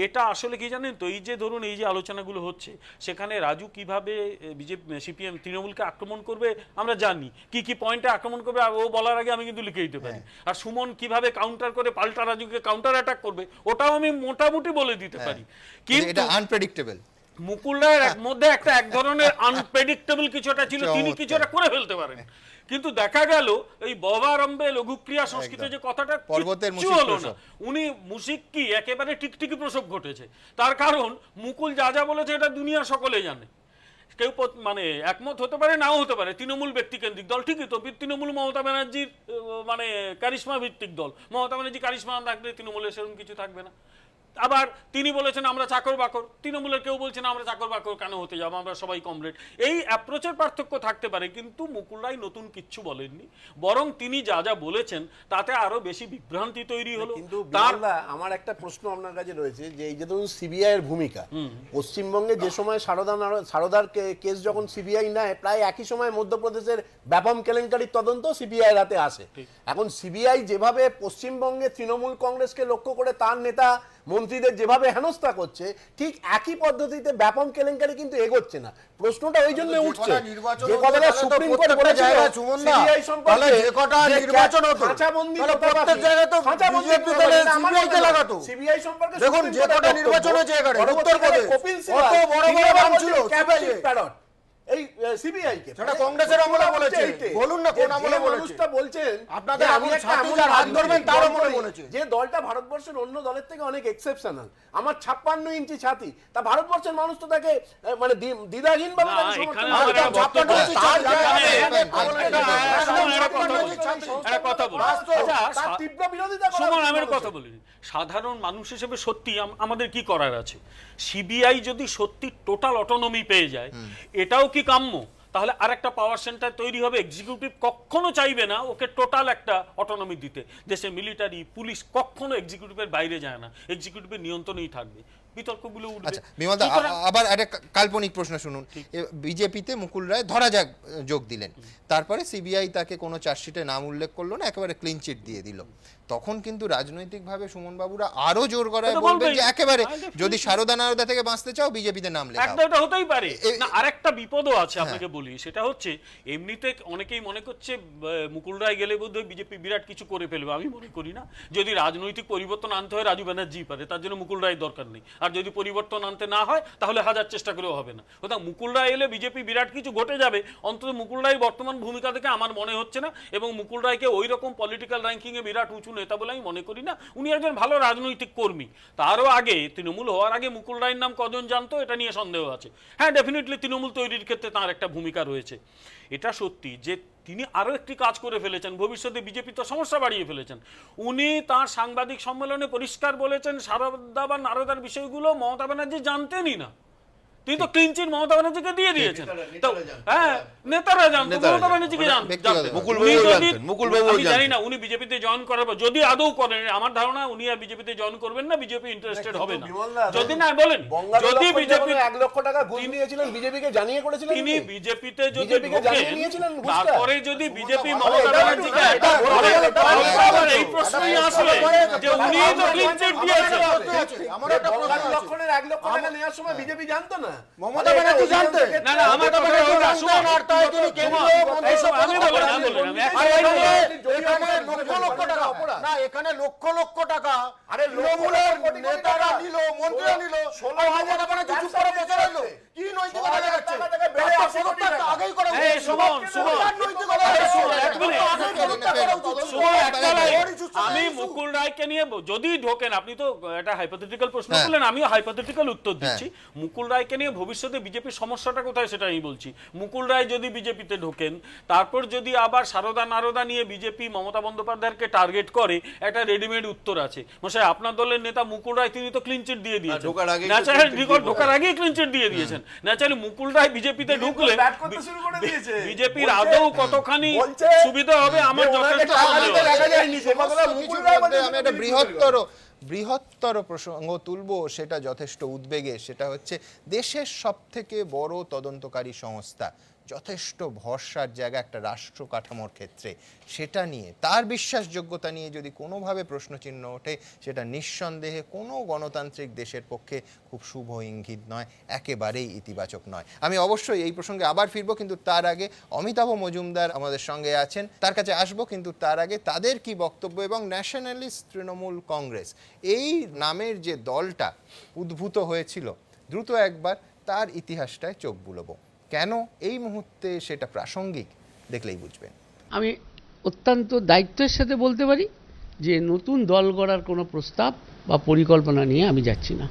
এটা আসলে কি জানেন তো, এই যে ধরুন এই যে আলোচনাগুলো হচ্ছে, সেখানে রাজু কিভাবে বিজেপি সিপিএম তৃণমূলকে আক্রমণ করবে আমরা জানি, কি পয়েন্টে আক্রমণ করবে ও বলার আগে আমি কিন্তু লিখে দিতে পারি, আর সুমন কিভাবে কাউন্টার করে পাল্টা রাজুকে কাউন্টার অ্যাটাক করবে ওটাও আমি মোটামুটি বলে দিতে পারি। কিন্তু এটা আনপ্রেডিক্টেবল, মুকুল রায়ের মধ্যে একটা এক ধরনের আনপ্রেডিক্টেবল কিছুটা ছিল, তিনি কিছুটা করে ফেলতে পারেন, কিন্তু দেখা গেল এই ববারম্ভে লঘুক্রিয়া সংস্কৃত যে কথাটা কিচ্ছু হলো না। উনি মুশিক কি একেবারে টিকটিকি প্রসব ঘটেছে, তার কারণ মুকুল যা বলেছে এটা দুনিয়া সকলে জানে, কেউ মানে একমত হতে পারে নাও হতে পারে। তৃণমূল ব্যক্তিকেন্দ্রিক দল, ঠিকই তো, তৃণমূল মমতা ব্যানার্জির মানে কারিশমা ভিত্তিক দল, মমতা ব্যানার্জি কারিশমা থাকলে তৃণমূলের সেরকম কিছু থাকবে না। আবার তিনি বলেছেন আমরা চাকর বাকর, তৃণমূলের কেউ বলছেন আমরা চাকর বাকর কেন হতে যাবো, আমরা সবাই কমরেড। এই অ্যাপ্রোচের পার্থক্য থাকতে পারে, কিন্তু মুকুল রায় নতুন কিচ্ছু বলেননি, বরং তিনি যা বলেছেন তাতে আরো বেশি বিভ্রান্তি তৈরি হলো। কিন্তু আমার একটা প্রশ্ন আপনার কাছে রয়েছে, যে এই যে ধরুন সিবিআই এর ভূমিকা, পশ্চিমবঙ্গে যে সময় সারদার কেস যখন সিবিআই নেয়, প্রায় একই সময় মধ্যপ্রদেশের ব্যাপম কেলেঙ্কারির তদন্ত সিবিআই এর হাতে আসে। এখন সিবিআই যেভাবে পশ্চিমবঙ্গে তৃণমূল কংগ্রেসকে লক্ষ্য করে তার নেতা মন্ত্রীদের যেভাবে হেনস্থা করছে, ঠিক একই পদ্ধতিতে ব্যাপম কেলেঙ্কারি কিন্তু এগোচ্ছে না। প্রশ্নটা ওই জন্য উঠছে, যে কথাটা সুপ্রিম কোর্ট বলেছিল সিবিআই সম্পর্কে, যে কটা নির্বাচন হতো খাঁচাবন্দি প্রত্যেক জায়গায় তো বিজেপি দলে সিবিআই কে লাগাতো, সিবিআই সম্পর্কে দেখুন যে কটা নির্বাচন হয়েছে এখানে উত্তরপ্রদেশ, কত বড় বড় নাম ছিল ক্যাবিনেট প্যারট এই সিবিআই কে, সেটা কংগ্রেসের আমলে বলেছে, বলুন না কোন আমলে মানুষটা বলছেন আপনাদের, আমি একটা এমন হাত ধরবেন তার আমলে বলেছে, যে দলটা ভারতবর্ষের অন্য দলের থেকে অনেক এক্সেপশনাল, আমার 56 ইঞ্চি ছাতি, তা ভারতবর্ষের মানুষ তো তাকে মানে দ্বিধাহীন ভাবে সমর্থন করে। সাধারণ মানুষ হিসেবে সত্যি আমাদের কি করার আছে? সিবিআই যদি সত্যি টোটাল অটোনমি পেয়ে যায়, এটাও কি কাম্য? তাহলে আরেকটা পাওয়ার সেন্টার তৈরি হবে, এক্সিকিউটিভ কখনো চাইবে না ওকে টোটাল একটা অটোনমি দিতে। দেশে মিলিটারি পুলিশ কখনো এক্সিকিউটিভের বাইরে যায় না, এক্সিকিউটিভের নিয়ন্ত্রণেই থাকবে, বিতর্কগুলো উঠবে। আচ্ছা বিমলদা, আবার একটা কাল্পনিক প্রশ্ন শুনুন, বিজেপিতে মুকুল রায় ধরা যাক যোগ দিলেন, তারপরে সিবিআই তাকে কোনো চার্জশিটে নাম উল্লেখ করলো না, একেবারে ক্লিন চিট দিয়ে দিল, তখন কিন্তু রাজনৈতিকভাবে সুমন বাবুরা আরো জোর গলায় বলবেন যে একেবারে যদি সারদা নারদা থেকে বাঁচতে চাও বিজেপিতে নাম লেখাও। একদম এটা হতেই পারে না। আরেকটা বিপদও আছে আপনাকে বলি, সেটা হচ্ছে এমনিতে অনেকেই মনে করছে মুকুল রায় গেলে বোধহয় বিজেপি বিরাট কিছু করে ফেলবে, আমি মনে করি না। যদি রাজনৈতিক পরিবর্তন আনতে হয় রাজু ব্যানার্জি পারে, তার জন্য মুকুল রায় দরকার নেই, আর যদি পরিবর্তন আনতে না হয় তাহলে হাজার চেষ্টা করেও হবে না। অর্থাৎ মুকুল রায় এলে বিজেপি বিরাট কিছু ঘটে যাবে, অন্তত মুকুল রায় বর্তমান ভূমিকা থেকে আমার মনে হচ্ছে না, এবং মুকুল রায়কে ওই রকম পলিটিক্যাল র্যাঙ্কিংয়ে বিরাট উঁচু নেতা বলে আমি মনে করি না। উনি একজন ভালো রাজনৈতিক কর্মী, তারও আগে তৃণমূল হওয়ার আগে মুকুল রায়ের নাম কজন জানতো এটা নিয়ে সন্দেহ আছে। হ্যাঁ, ডেফিনেটলি তৃণমূল তৈরির ক্ষেত্রে তার একটা ভূমিকা রয়েছে, এটা সত্যি যে তিনি আরো একটি কাজ করে ফেলেছেন, ভবিষ্যতে বিজেপি তো সমস্যা বাড়িয়ে ফেলেছেন। উনি তার সাংবাদিক সম্মেলনে পরিষ্কার বলেছেন সারদা বা নারদার বিষয়গুলো মমতা ব্যানার্জি জানতেনই না, তিনি তো ক্লিন চিট মমতা ব্যানার্জিকে দিয়ে দিয়েছেন। তো হ্যাঁ, নেতারা জানতো, মমতা ব্যানার্জিকে জানতেন। আমি জানি না উনি বিজেপিতে জয়েন করার পর যদি আদৌ করেন, আমার ধারণা উনি আর বিজেপিতে জয়েন করবেন না, বিজেপি ইন্টারেস্টেড হবে না। যদি না বলেন, যদি বিজেপি 1 লক্ষ টাকা ঘুষ নিয়েছিলেন, বিজেপিকে জানিয়ে করেছিলেন, তিনি বিজেপিতে যদি তারপরে যদি বিজেপি মমতা ব্যানার্জিকে এই প্রশ্নই আসবে যে উনি তো ক্লিন চিট দিয়েছেন। আমার একটা প্রশ্ন, লক্ষণের 1 লক্ষ টাকা নেওয়ার সময় বিজেপি জানতো না? মমতা ব্যানার্জি জানতেন না, না, আমার কথা হলো আর তাই তিনি কেন্দ্রীয় মন্ত্রী আমি বললাম এখানে লক্ষ টাকা অপরাধ না, এখানে লক্ষ টাকা আরে তৃণমূলের নেতারা নিল, মন্ত্রীরা নিল, 16,000 টাকা চুপ করে বসে রইল। কি নৈতিকতা দেখাচ্ছে? আগেই করা আমি মুকুল রায়কে নিয়ে যদি ঢোকেন, আপনি তো একটা হাইপোথেটিক্যাল প্রশ্ন করলেন, আমিও হাইপোথেটিক্যাল উত্তর দিচ্ছি। মুকুল রায়কে নিয়ে ভবিষ্যতে বিজেপির সমস্যাটা কোথায় সেটা আমি বলছি। মুকুল রায় যদি বিজেপিতে ঢোকেন, তারপর যদি আবার সারদা নারদা নিয়ে বিজেপি মমতা বন্দ্যোপাধ্যায়কে টার্গেট করে, একটা রেডিমেড উত্তর আছে। মশাই, আপনার দলের নেতা মুকুল রায় তিনি তো ক্লিন চিট দিয়ে দিয়েছেন, ঢোকার আগেই ক্লিন চিট দিয়ে দিয়েছেন। ন্যাচারালি মুকুল রায় বিজেপিতে ঢুকলে বিজেপির আদৌ কতখানি সুবিধা হবে আমার যথেষ্ট বৃহত্তর প্রসঙ্গ তুলবো, সেটা যথেষ্ট উদ্বেগে। সেটা হচ্ছে দেশের সবথেকে বড় তদন্তকারী সংস্থা, যথেষ্ট ভরসার জায়গা একটা রাষ্ট্র কাঠামোর ক্ষেত্রে, সেটা নিয়ে তার বিশ্বাসযোগ্যতা নিয়ে যদি কোনোভাবে প্রশ্নচিহ্ন ওঠে, সেটা নিঃসন্দেহে কোনো গণতান্ত্রিক দেশের পক্ষে খুব শুভ ইঙ্গিত নয়, একেবারেই ইতিবাচক নয়। আমি অবশ্যই এই প্রসঙ্গে আবার ফিরবো, কিন্তু তার আগে অমিতাভ মজুমদার আমাদের সঙ্গে আছেন, তার কাছে আসবো। কিন্তু তার আগে তাদের কি বক্তব্য, এবং ন্যাশনালিস্ট তৃণমূল কংগ্রেস এই নামের যে দলটা উদ্ভূত হয়েছিল, দ্রুত একবার তার ইতিহাসটায় চোখ বুলবো। কেন এই মুহূর্তে সেটা প্রাসঙ্গিক, দেখলেই বুঝবেন। আমি অত্যন্ত দায়িত্বের সাথে বলতে পারি যে নতুন দল গড়ার কোনো প্রস্তাব বা পরিকল্পনা নিয়ে আমি যাচ্ছি না।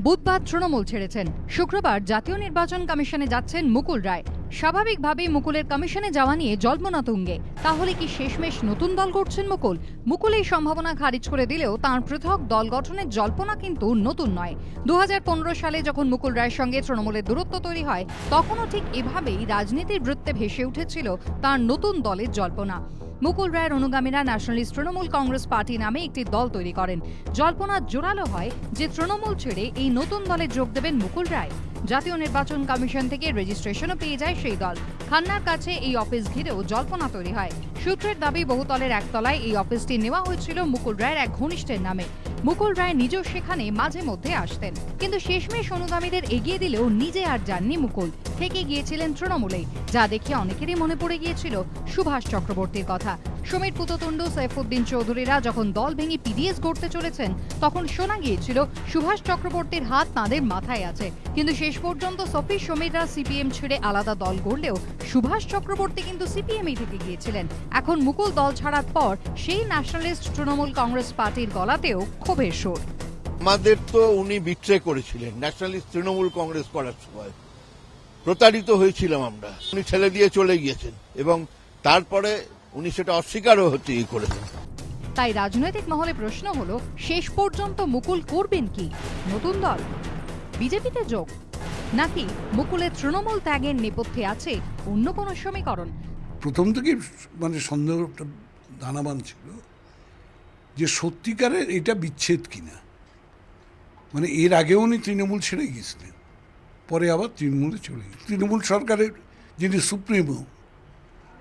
বুধবার তৃণমূল ছেড়েছেন, শুক্রবার জাতীয় নির্বাচন কমিশনে যাচ্ছেন মুকুল রায়। স্বাভাবিকভাবেই মুকুলের কমিশনে যাওয়া নিয়ে জল্পনা তুঙ্গে। তাহলে কি শেষমেশ নতুন দল গড়ছেন মুকুল? মুকুল এই সম্ভাবনা খারিজ করে দিলেও তাঁর পৃথক দল গঠনের জল্পনা কিন্তু নতুন নয়। 2015 সালে যখন মুকুল রায়ের সঙ্গে তৃণমূলের দূরত্ব তৈরি হয়, তখনও ঠিক এভাবেই রাজনীতির বৃত্তে ভেসে উঠেছিল তাঁর নতুন দলের জল্পনা। মুকুল রায়ের অনুগামীরা ন্যাশনালিস্ট তৃণমূল কংগ্রেস পার্টি নামে একটি দল তৈরি করেন। জল্পনা জোরালো হয় যে তৃণমূল ছেড়ে এই নতুন দলে যোগ দেবেন মুকুল রায়। জাতীয় নির্বাচন কমিশন থেকে রেজিস্ট্রেশনও পেয়ে যায় সেই দল। খান্নার কাছে এই অফিস ঘিরেও জল্পনা তৈরি হয়। সূত্রের দাবি, বহুতলের একতলায় এই অফিসটি নেওয়া হয়েছিল মুকুল রায়ের এক ঘনিষ্ঠের নামে। মুকুল রায় নিজেও সেখানে মাঝে মধ্যে আসতেন, কিন্তু শেষমেশ অনুগামীদের এগিয়ে দিলেও নিজে আর যাননি মুকুল, থেকে গিয়েছিলেন তৃণমূলেই। যা দেখে অনেকেরই মনে পড়ে গিয়েছিল সুভাষ চক্রবর্তীর কথা। সমীর পুততুণ্ড, সাইফুদ্দিন চৌধুরীরা যখন দল ভেঙে পিডিএস গড়তে চলেছেন, তখন শোনা গিয়েছিল সুভাষ চক্রবর্তীর হাত তাঁদের মাথায় আছে। কিন্তু শেষ পর্যন্ত সফি সমীররা সিপিএম ছেড়ে আলাদা দল গড়লেও সুভাষ চক্রবর্তী কিন্তু সিপিএমই থেকে গিয়েছিলেন। এখন মুকুল দল ছাড়ার পর সেই ন্যাশনালিস্ট তৃণমূল কংগ্রেস পার্টির গলাতেও ক্ষোভের সুর। আমাদের তো উনি বিট্রে করেছিলেন ন্যাশনালিস্ট তৃণমূল কংগ্রেস করার সময়, প্রতারিত হয়েছিলাম আমরা। উনি ছেলে দিয়ে চলে গিয়েছেন এবং তারপরে উনি সেটা অস্বীকারও হতে করেছেন। তাই রাজনৈতিক মহলে প্রশ্ন হলো, শেষ পর্যন্ত মুকুল করবেন কি? নতুন দল, বিজেপিতে যোগ, নাকি মুকুলের তৃণমূল ত্যাগের নেপথ্যে আছে অন্য কোনো সমীকরণ? প্রথম থেকে মানে সন্দেহটা দানাবান ছিল যে সত্যিকারের এটা বিচ্ছেদ কিনা। মানে এর আগেও উনি তৃণমূল ছেড়ে গিয়েছিলেন, পরে আবার তৃণমূলে চলে গেছেন। তৃণমূল সরকারের যিনি সুপ্রিমো,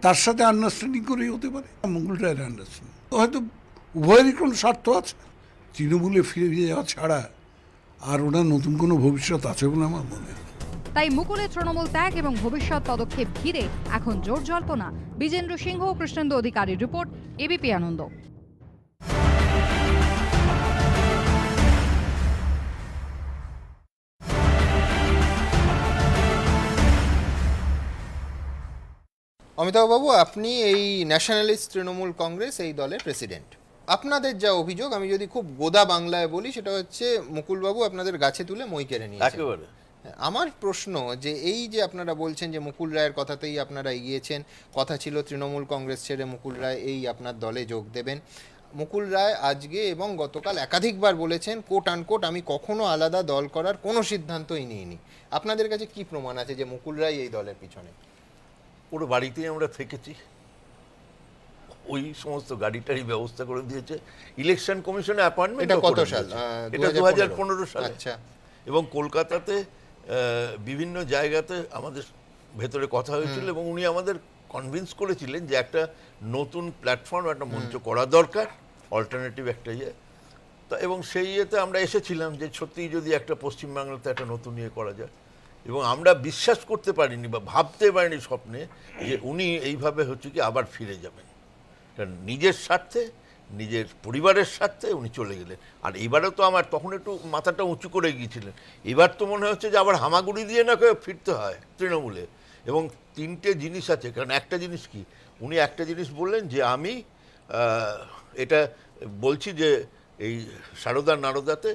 তার সাথে আন্ডারস্ট্যান্ডিং করেই হতে পারে। মুকুল রায়ের আন্ডারস্ট্যান্ডিং হয়তো উভয়েরই কোনো স্বার্থ আছে, তৃণমূলে ফিরে যাওয়া ছাড়া আর ওনার নতুন কোনো ভবিষ্যৎ আছে বলে আমার মনে হয়। তাই মুকুলের তৃণমূল ত্যাগ এবং ভবিষ্যৎ পদক্ষেপ ঘিরে এখন জোর জল্পনা। বিজেন্দ্র সিংহ ও কৃষ্ণেন্দু অধিকারীর রিপোর্ট, এবিপি আনন্দ। অমিতাভবাবু, আপনি এই ন্যাশনালিস্ট তৃণমূল কংগ্রেস এই দলের প্রেসিডেন্ট। আপনাদের যা অভিযোগ, আমি যদি খুব গোদা বাংলায় বলি, সেটা হচ্ছে মুকুলবাবু আপনাদের গাছে তুলে মই কেড়ে নিয়েছেন। একেবারে। আমার প্রশ্ন যে এই যে আপনারা বলছেন যে মুকুল রায়ের কথাতেই আপনারা এগিয়েছেন, কথা ছিল তৃণমূল কংগ্রেস ছেড়ে মুকুল রায় এই আপনার দলে যোগ দেবেন, মুকুল রায় আজকে এবং গতকাল একাধিকবার বলেছেন কোট আনকোট আমি কখনো আলাদা দল করার কোনো সিদ্ধান্তই নিইনি। আপনাদের কাছে কি প্রমাণ আছে যে মুকুল রায় এই দলের পিছনে? ওর বাড়িতেই আমরা থেকেছি, ওই সমস্ত গাড়িটারই ব্যবস্থা করে দিয়েছে। ইলেকশন কমিশনে অ্যাপয়েন্টমেন্ট এটা কত সাল? এটা 2015 সালে। আচ্ছা। এবং কলকাতাতে বিভিন্ন জায়গাতে আমাদের ভেতরে কথা হয়েছিল এবং উনি আমাদের কনভিন্স করেছিলেন যে একটা নতুন প্ল্যাটফর্ম, একটা মঞ্চ করা দরকার, অল্টারনেটিভ একটা ইয়ে। তা এবং সেই ইয়েতে আমরা এসেছিলাম যে সত্যিই যদি একটা পশ্চিমবাংলাতে একটা নতুন ইয়ে করা যায়। এবং আমরা বিশ্বাস করতে পারিনি বা ভাবতে পারিনি স্বপ্নে যে উনি এইভাবে হচ্ছে কি আবার ফিরে যাবেন। কারণ নিজের স্বার্থে, নিজের পরিবারের স্বার্থে উনি চলে গেলেন। আর এবারেও তো আমার তখন একটু মাথাটা উঁচু করে গিয়েছিলেন, এবার তো মনে হচ্ছে যে আবার হামাগুড়ি দিয়ে না ফিরতে হয় তৃণমূলে। এবং তিনটে জিনিস আছে, কারণ একটা জিনিস কি, উনি একটা জিনিস বললেন যে আমি এটা বলছি যে এই সারদা নারদাতে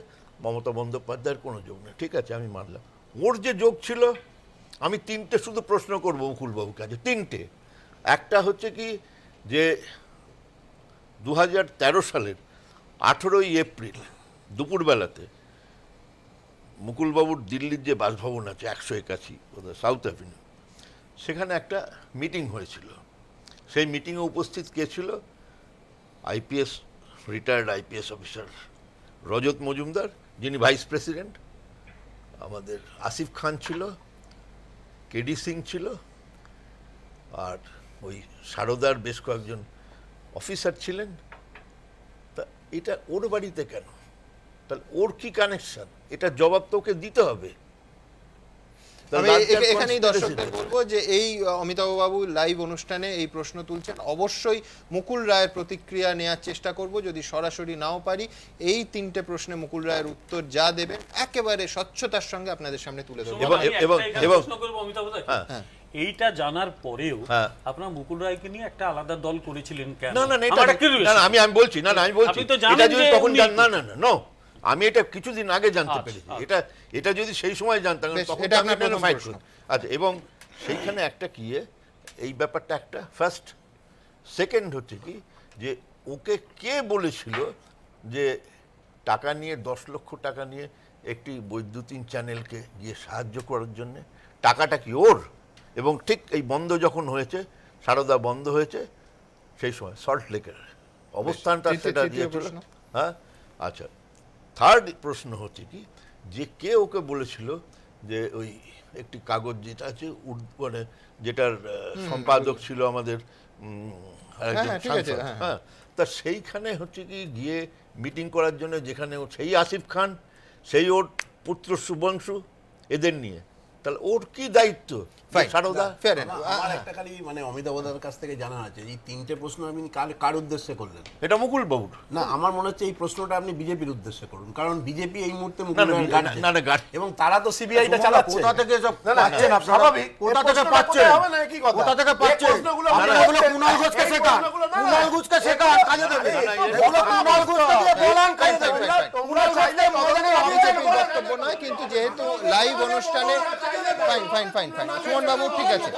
মমতা বন্দ্যোপাধ্যায়ের কোনো যোগ নেই। ঠিক আছে, আমি মানলাম। ওর যে যোগ ছিল, আমি তিনটে শুধু প্রশ্ন করবো মুকুলবাবুর কাছে, তিনটে। একটা হচ্ছে কি যে 2013 সালের 18ই এপ্রিল দুপুরবেলাতে মুকুলবাবুর দিল্লির যে বাসভবন আছে 181 সাউথ অ্যাভিনিউ, সেখানে একটা মিটিং হয়েছিল। সেই মিটিংয়ে উপস্থিত কে ছিল? আইপিএস, রিটায়ার্ড আইপিএস অফিসার রজত মজুমদার, যিনি ভাইস প্রেসিডেন্ট, আমাদের আসিফ খান ছিল, কেডি সিং ছিল, আর ওই সারদার বেশ কয়েকজন অফিসার ছিলেন। তা এটা ওর বাড়িতে কেন? তাহলে ওর কি কানেকশন? এটা জবাব তো ওকে দিতে হবে। আমি এখানেই দর্শকদের বলবো যে এই অমিতাভ বাবু লাইভ অনুষ্ঠানে এই প্রশ্ন তুলছেন, অবশ্যই মুকুল রায়ের প্রতিক্রিয়া নেওয়ার চেষ্টা করব। যদি সরাসরি নাও পারি, এই তিনটে প্রশ্নে মুকুল রায়ের উত্তর যা দেবেন একেবারে স্বচ্ছতার সঙ্গে আপনাদের সামনে তুলে ধরবো। এইটা জানার পরেও আপনারা মুকুল রায়কে নিয়ে একটা আলাদা দল করেছিলেন কেন? না, আমি বলছি এটা যদি তখন না না না নো, আমি এটা কিছুদিন আগে জানতে পেরেছি। এটা যদি সেই সময় জানতাম তখন এটা আপনার ফাইট করতাম। আচ্ছা, এবং সেইখানে একটা কি এই ব্যাপারটা একটা ফার্স্ট। সেকেন্ড হচ্ছে কি যে ওকে কে বলেছিল যে টাকা নিয়ে 10 লক্ষ টাকা নিয়ে একটি বৈদ্যুতিন চ্যানেলকে গিয়ে সাহায্য করার জন্য? টাকাটা কি ওর? এবং ঠিক এই বন্ধ যখন হয়েছে, সারদা বন্ধ হয়েছে, সেই সময় সল্ট লেকের অবস্থানটা সেটা দিয়েছিল। হ্যাঁ, আচ্ছা। থার্ড প্রশ্ন হচ্ছে কি যে কে ওকে বলেছিল যে ওই একটি কাগজ যেটা আছে মানে যেটার সম্পাদক ছিল আমাদের হ্যাঁ, তা সেইখানে হচ্ছে কি গিয়ে মিটিং করার জন্য, যেখানে সেই আসিফ খান, সেই ওর পুত্র শুভংশু, এদের নিয়ে, তাহলে ওর কি দায়িত্ব? আমার একটা খালি মানে অমিতাভদার কাছ থেকে জানা আছে, এই তিনটে প্রশ্ন আপনি কার উদ্দেশ্যে করলেন? এটা মুকুল বাবুর না, আমার মনে হচ্ছে এই প্রশ্নটা আপনি বিজেপির উদ্দেশ্যে করুন, কারণ বিজেপি এই মুহূর্তে এবং তারা তো সিবিআইটা চালাচ্ছে। কোথা থেকে সব পাচ্ছেন আপনারা? স্বাভাবিক, কোথা থেকে পাচ্ছেন? হবে না কি কথা? কোথা থেকে পাচ্ছেন? আপনারা এগুলো কুণাল ঘোষকে শেখান, কুণাল ঘোষকে শেখান, কাজে দেবে। এগুলো কুণাল ঘোষকে দিয়ে বলান, কাজে দেবে। কুণাল ঘোষকে মদনের বক্তব্য নয়, কিন্তু যেহেতু লাইভ অনুষ্ঠানে ফাইন ফাইন ফাইন সুমন বাবু ঠিক আছে,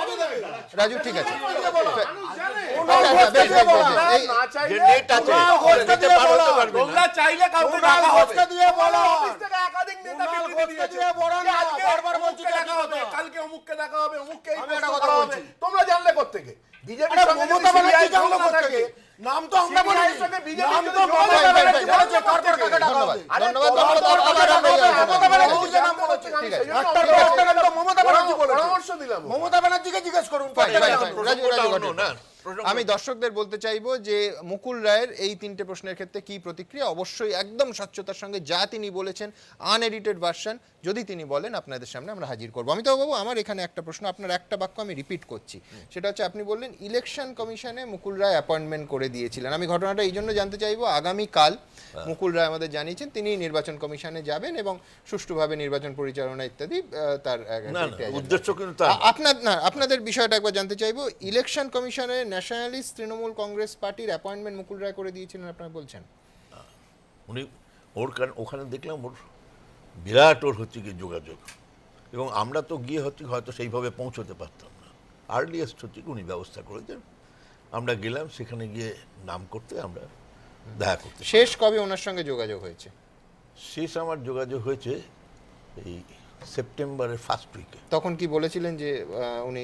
রাজু ঠিক আছে, তোমরা জানলে কোত্থেকে? বিজেপি নাম তো আমরা মমতা ব্যানার্জিকে জিজ্ঞেস করুন। আমি দর্শকদের বলতে চাইবো যে মুকুল রায়ের এই তিনটে প্রশ্নের ক্ষেত্রে কি প্রতিক্রিয়া, অবশ্যই একদম স্বচ্ছতার সঙ্গে যা তিনি বলেছেন আনএডিটেড ভার্সন যদি তিনি বলেন আপনাদের সামনে আমরা হাজির করবো। অমিতাভ বাবু, আমার এখানে একটা প্রশ্ন, আপনার একটা বাক্য আমি রিপিট করছি, সেটা হচ্ছে আপনি বললেন ইলেকশন কমিশনে মুকুল রায় অ্যাপয়েন্টমেন্ট করে দিয়েছিলেন। আমি ঘটনাটা এই জন্য জানতে চাইবো, আগামীকাল মুকুল রায় আমাদের জানিয়েছেন তিনি নির্বাচন কমিশনে যাবেন এবং সুষ্ঠুভাবে নির্বাচন পরিচালনা ইত্যাদি তার উদ্দেশ্য। কিন্তু আপনাদের বিষয়টা একবার জানতে চাইবো, ইলেকশন কমিশনে ন্যাশনালিস্ট তৃণমূল কংগ্রেস পার্টির অ্যাপয়েন্টমেন্ট মুকুল রায় করে দিয়েছিলেন আপনারা বলছেন? উনি ওখানে দেখলাম ওর বিরাট ওর হচ্ছে কি যোগাযোগ, এবং আমরা তো গিয়ে হচ্ছে হয়তো সেইভাবে পৌঁছতে পারতাম না। আর্লিয়েস্ট হচ্ছে কি উনি ব্যবস্থা করেছেন, আমরা গেলাম সেখানে গিয়ে নাম করতে, আমরা দেখা করতে। শেষ কবে ওনার সঙ্গে যোগাযোগ হয়েছে? শেষ আমার যোগাযোগ হয়েছে এই সেপ্টেম্বরের ফার্স্ট উইকে। তখন কি বলেছিলেন যে উনি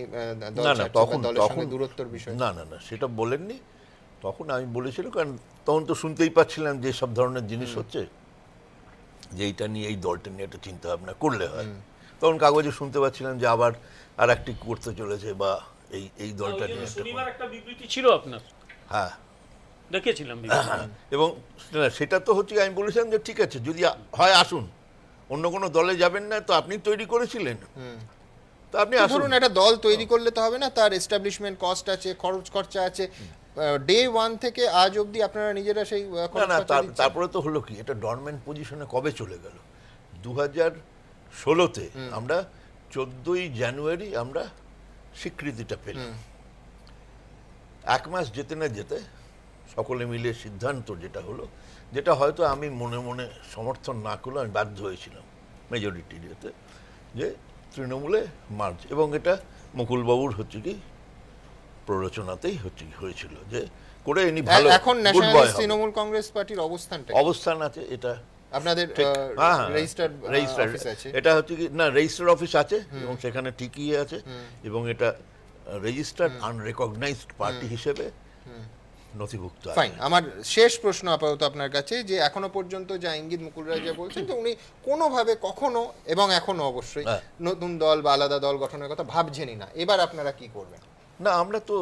দল না ছাড়ছেন, তখন দলের তখন সঙ্গে দূরত্বর বিষয়? না সেটা বলেননি। তখন আমি বলেছিল, কারণ তখন তো শুনতেই পাচ্ছিলাম যে সব ধরনের জিনিস হচ্ছে, যে এইটা নিয়ে এই দলটা নিয়ে একটা চিন্তা ভাবনা করলে হয়। তখন কাগজে শুনতে পাচ্ছিলাম যে আবার আর একটি করতে চলেছে, বা এই দলটা নিয়ে শনিবার একটা বিবৃতি ছিল আপনার, হ্যাঁ দেখেছিলাম। এবং সেটা তো হচ্ছে, আমি বলেছিলাম যে ঠিক আছে, যদি হয় আসুন, অন্য কোনো দলে যাবেন না, তো আপনি তৈরি করেছিলেন, তো আপনি আসুন। ধরুন একটা দল তৈরি করলে তো হবে না, তার এস্টাবলিশমেন্ট কস্ট আছে, খরচ খরচা আছে। ডে 1 থেকে আজ অবধি আপনারা নিজেরা সেই না তারপরে তো হলো কি, এটা ডরমেন্ট পজিশনে কবে চলে গেল? 2016-তে আমরা 14ই জানুয়ারি আমরা স্বীকৃতিটা পেলাম। 1 মাস যেতে না যেতে সকলে মিলে সিদ্ধান্ত যেটা হলো, যেটা হয়তো আমি মনে মনে সমর্থন না করলে আমি বাধ্য হয়েছিলাম মেজরিটি ইয়েতে, যে তৃণমূলে মার্চ, এবং এটা মুকুলবাবুর হচ্ছে কি প্ররোচনাতেই হয়েছিল, যে করে ইনি ভালো। এখন ন্যাশনালিস্ট তৃণমূল কংগ্রেস পার্টির অবস্থান আছে, এটা আপনাদের রেজিস্টার্ড অফিস আছে, এটা হচ্ছে কি না রেজিস্টার্ড অফিস আছে, এবং সেখানে ঠিকই আছে, এবং এটা রেজিস্টার্ড আনরেকগনাইজড পার্টি হিসেবে নথিভুক্ত আছে। ফাইন। আমার শেষ প্রশ্ন আপাতত আপনার কাছে, যে এখনো পর্যন্ত যা ইঙ্গিত মুকুল রায় যা বলছেন, তো উনি কোনোভাবে কখনো এবং এখনো অবশ্যই নতুন দল বা আলাদা দল গঠনের কথা ভাবছেনই না। এবার আপনারা কি করবেন? না, আমরা তো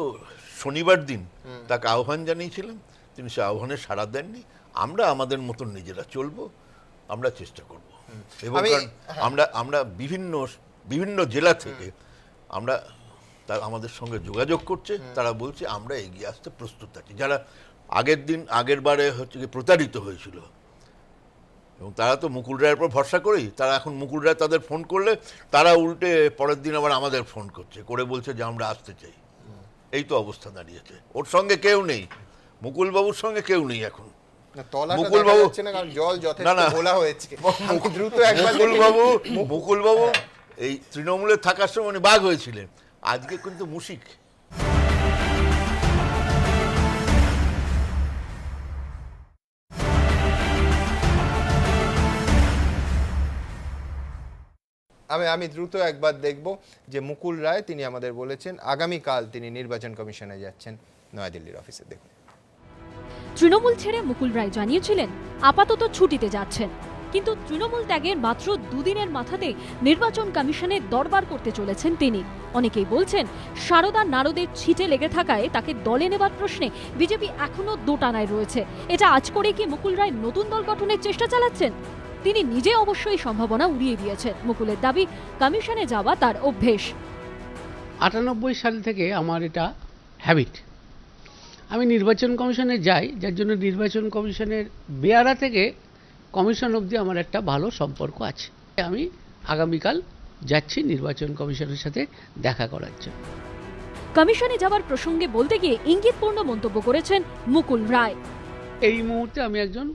শনিবার দিন তাকে আহ্বান জানিয়েছিলাম, তিনি সে আহ্বানে সাড়া দেননি। আমরা আমাদের মতন নিজেরা চলবো, আমরা চেষ্টা করব, এবং আমরা বিভিন্ন জেলা থেকে আমরা আমাদের সঙ্গে যোগাযোগ করছে, তারা বলছে আমরা এগিয়ে আসতে প্রস্তুত আছি। যারা আগের বারে হচ্ছে কি প্রতারিত হয়েছিল, এবং তারা তো মুকুল রায়ের উপর ভরসা করেই, তারা এখন মুকুল রায় তাদের ফোন করলে তারা উল্টে পরের দিন আবার আমাদের ফোন করছে, করে বলছে যে আমরা আসতে চাই। এই তো অবস্থা দাঁড়িয়েছে। ওর সঙ্গে কেউ নেই, মুকুল বাবুর সঙ্গে কেউ নেই এখন। মুকুল বাবু এই তৃণমূলে থাকার সময় উনি বাঘ হয়েছিলেন, আজকে কিন্তু মুশিক। আমি দ্রুত একবার দেখব যে মুকুল রায় তিনি আমাদের বলেছেন আগামীকাল তিনি নির্বাচন কমিশনে যাচ্ছেন নয়াদিল্লির অফিসে। দেখুন, তৃণমূল ছেড়ে মুকুল রায় জানিয়েছিলেন আপাতত ছুটিতে যাচ্ছেন, কিন্তু তৃণমূল ত্যাগের মাত্র দুদিনের মাথাতে নির্বাচন কমিশনের দরবার করতে চলেছেন তিনি। অনেকেই বলছেন সারদা নারদের ছিটে লেগে থাকায় তাকে দলে নেবার প্রশ্নে বিজেপি এখনো দোটানায় রয়েছে। এটা আজ করে কি মুকুল রায় নতুন দল গঠনের চেষ্টা চালাচ্ছেন? তিনি নিজে অবশ্যই সম্ভাবনা উড়িয়ে দিয়েছেন। মুকুলের দাবি কমিশনে যাওয়া তার অভ্যেস। 98 সাল থেকে আমার এটা হ্যাবিট। আমি নির্বাচন কমিশনে যাই, যার জন্য নির্বাচন কমিশনের বেয়ারা থেকে কমিশন অবধি আমার একটা ভালো সম্পর্ক আছে। আমি আগামীকাল যাচ্ছি নির্বাচন কমিশনের সাথে দেখা করার জন্য। কমিশনে যাওয়ার প্রসঙ্গে বলতে গিয়ে ইঙ্গিতপূর্ণ মন্তব্য করেছেন মুকুল রায়। এই মুহূর্তে আমি একজন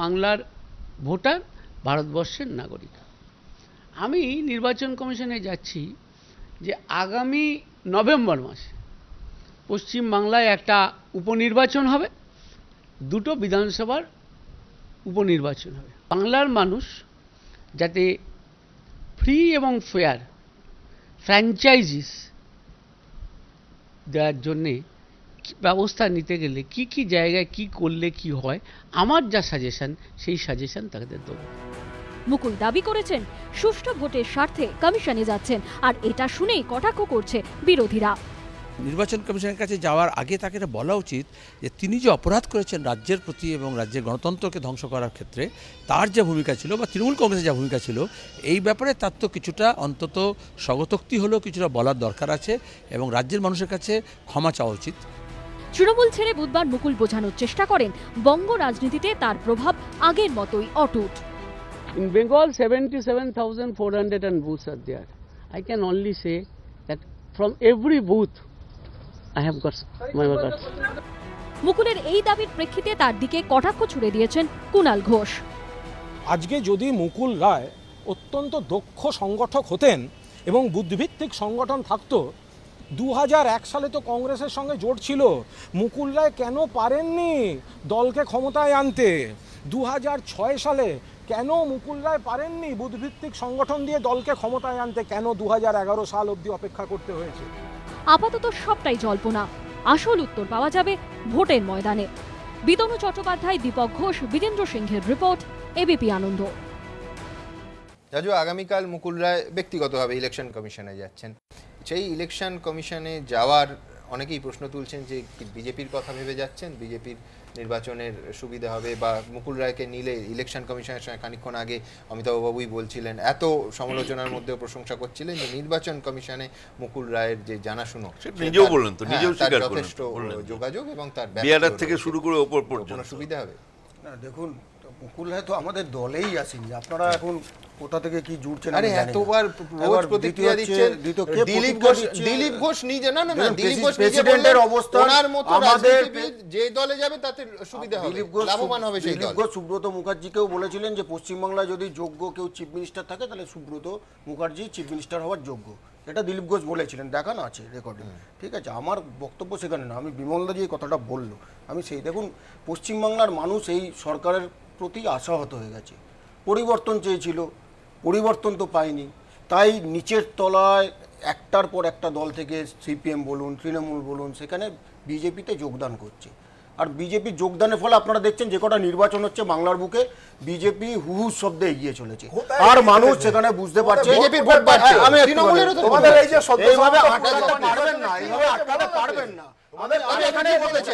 বাংলার ভোটার, ভারতবর্ষের নাগরিক। আমি নির্বাচন কমিশনে যাচ্ছি যে আগামী নভেম্বর মাসে পশ্চিমবাংলায় একটা উপনির্বাচন হবে, 2টো বিধানসভার উপনির্বাচন হবে। বাংলার মানুষ যাতে ফ্রি এবং ফেয়ার ফ্র্যাঞ্চাইজিস দেওয়ার জন্যে ব্যবস্থা নিতে গেলে কি কি জায়গায় কি করলে কি হয়, আমার যা সাজেশন সেই সাজেশন তাদের দেবো। মুকুল দাবি করেছেন সুষ্ঠু ভোটের স্বার্থে কমিশনে যাচ্ছেন, আর এটা শুনেই কটাক্ষ করছে বিরোধীরা। নির্বাচন কমিশনের কাছে যাওয়ার আগে তাকে এটা বলা উচিত যে তিনি যে অপরাধ করেছেন রাজ্যের প্রতি এবং রাজ্যের গণতন্ত্রকে ধ্বংস করার ক্ষেত্রে তার যে ভূমিকা ছিল বা তৃণমূল কংগ্রেসের যা ভূমিকা ছিল, এই ব্যাপারে তার তো কিছুটা অন্তত স্বগতোক্তি হলেও কিছুটা বলার দরকার আছে এবং রাজ্যের মানুষের কাছে ক্ষমা চাওয়া উচিত। তৃণমূল ছেড়ে বুধবার মুকুল বোঝানোর চেষ্টা করেন বঙ্গ রাজনীতিতে তার প্রভাব আগের মতোই অটুট। In Bengal, 77,400 booths are there. I can only say that from every booth I have got my votes. মুকুলের এই দাবির প্রেক্ষিতে তার দিকে কটাক্ষ ছুড়ে দিয়েছেন কুণাল ঘোষ। আজকে যদি মুকুল রায় অত্যন্ত দক্ষ সংগঠক হতেন এবং বুদ্ধিভিত্তিক সংগঠন থাকতো, 2001 সালে তো কংগ্রেসের সঙ্গে জোট ছিল, মুকুল রায় কেন পারেননি দলকে ক্ষমতায় আনতে? 2006 সালে কেন মুকুল রায় পারেননি বুথভিত্তিক সংগঠন দিয়ে দলকে ক্ষমতায় আনতে? কেন 2011 সাল অবধি অপেক্ষা করতে হয়েছে? আপাতত সবটাই জল্পনা, আসল উত্তর পাওয়া যাবে ভোটের ময়দানে। বিতনু চট্টোপাধ্যায়, দীপক ঘোষ, বীরেন্দ্র সিংহের রিপোর্ট, এবিপি আনন্দ। রাজু, আগামীকাল মুকুল রায় ব্যক্তিগতভাবে ইলেকশন কমিশনে যাচ্ছেন। সেই ইলেকশন কমিশনে যাওয়ার অনেকেই প্রশ্ন তুলছেন যে বিজেপির কথা ভেবে যাচ্ছেন, বিজেপির নির্বাচনের সুবিধা হবে, বা মুকুল রায়কে নিলে ইলেকশন কমিশনের সঙ্গে খানিকক্ষণ আগে অমিতাভবাবুই বলছিলেন, এত সমালোচনার মধ্যেও প্রশংসা করছিলেন যে নির্বাচন কমিশনে মুকুল রায়ের যে জানাশুনো, নিজেও বললেন তো, নিজেও স্বীকার করলেন, যথেষ্ট যোগাযোগ এবং তার বিয়ারার থেকে শুরু করে ওপর পর্যন্ত সুবিধা হবে। না দেখুন, মুকুল রায় তো আমাদের দলেই আসেনি, আপনারা এখন কোথা থেকে কি জুড়ছেন? আরে এতবার রোজ প্রতিক্রিয়া দিচ্ছেন। দিলীপ ঘোষ নিজে না দিলীপ ঘোষ নিজে বললেন ওনার মতো রাজনীতিবিদ যে দলে যাবে তাতে সুবিধা হবে, লাভবান হবে সেই দল। দিলীপ ঘোষ সুব্রত মুখার্জিকেও বলেছিলেন যে পশ্চিমবাংলায় যদি যোগ্য কেউ চিফ মিনিস্টার থাকে তাহলে সুব্রত মুখার্জি চিফ মিনিস্টার হওয়ার যোগ্য, এটা দিলীপ ঘোষ বলেছিলেন, দেখানো আছে রেকর্ডে। ঠিক আছে, আমার বক্তব্য সেখানে না, আমি বিমলদা যে কথাটা বললো আমি সেই, দেখুন পশ্চিমবাংলার মানুষ এই সরকারের প্রতি আশাহত হয়ে গেছে, পরিবর্তন চেয়েছিল, পরিবর্তন তো পায়নি, তাই নিচের তলায় একটার পর একটা দল থেকে সিপিএম বলুন, তৃণমূল বলুন, সেখানে বিজেপিতে যোগদান করছে। আর বিজেপি যোগদানের ফলে আপনারা দেখছেন যে কটা নির্বাচন হচ্ছে বাংলার বুকে, বিজেপি হুহু শব্দে এগিয়ে চলেছে, আর মানুষ সেখানে বুঝতে পারছে বিজেপির ভোট বাড়ছে। তোমাদের এই যে এইভাবে আটকাতে পারবেন না, এইভাবে আটকাতে পারবেন না। আমি এখানে বলতেছি,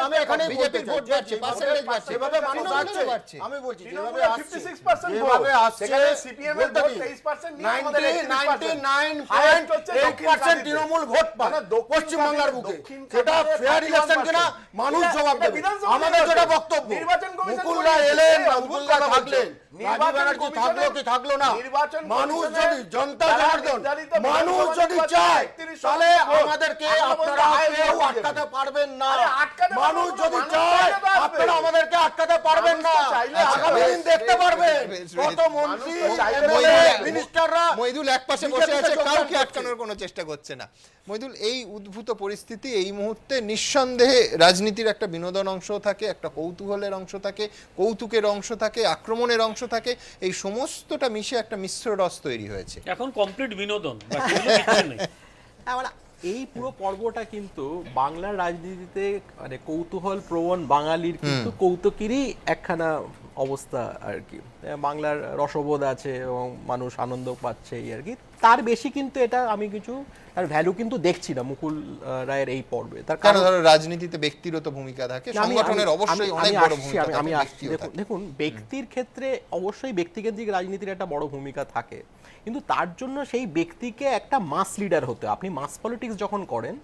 আমি এখানে বিজেপি ভোট বাড়ছে, পার্সেন্টেজ বাড়ছে, এভাবে মানুষ আসছে। আমি বলছি যেভাবে আসছে, যেভাবে আসছে, সিপিএম এর ভোট 23% নিয়ে আমাদের 99.8% তৃণমূল ভোট পায় পশ্চিম বাংলার বুকে। সেটা ফেয়ার ইলেকশন কিনা মানুষ জবাব দেবে। আমাদের যেটা বক্তব্য, মুকুল রায় এলেন, মুকুল রায় থাকলেন, রাজীব ব্যানার্জি থাকলো কি থাকলো না, মানুষ যদি জনতা জনার্দন মানুষ যদি চায় তাহলে আমাদেরকে আপনারা কেউ আটকাতে পারবেন না। মানুষ যদি চায় আপনারা আমাদেরকে আটকাতে পারবেন না। আগামী দিন দেখতে পারবেন কত মন্ত্রী মিনিস্টাররা মইদুল একপাশে বসে আছে, কাউকে আটকানোর কোনো চেষ্টা করছে না। মইদুল, এই উদ্ভূত পরিস্থিতি এই মুহূর্তে নিঃসন্দেহে রাজনীতির একটা বিনোদন অংশ থাকে, একটা কৌতূহলের অংশ থাকে, কৌতুকের অংশ থাকে, আক্রমণের অংশ থাকে, এই সমস্তটা মিশে একটা মিশ্র রস তৈরি হয়েছে। এখন কমপ্লিট বিনোদন। এই পুরো পর্বটা কিন্তু বাংলার রাজনীতিতে মানে কৌতূহল প্রবণ বাঙালির কিন্তু কৌতুকেরই একখানা অবস্থা আর কি। বাংলার রসবোধ আছে এবং মানুষ আনন্দ পাচ্ছে এই আর কি, তার বেশি কিন্তু এটা আমি কিছু তার ভ্যালু কিন্তু দেখছি না মুকুল রায়ের এই পর্বে। তার কারণ ধরো রাজনীতিতে ব্যক্তিগত ভূমিকা থাকে, সংগঠনের অবশ্যই অনেক বড় ভূমিকা থাকে। আমি আসছি, দেখুন ব্যক্তির ক্ষেত্রে অবশ্যই ব্যক্তিকেন্দ্রিক রাজনীতির একটা বড় ভূমিকা থাকে, কিন্তু তার জন্য সেই ব্যক্তিকে একটা মাস লিডার হতে, আপনি মাস পলিটিক্স যখন করেন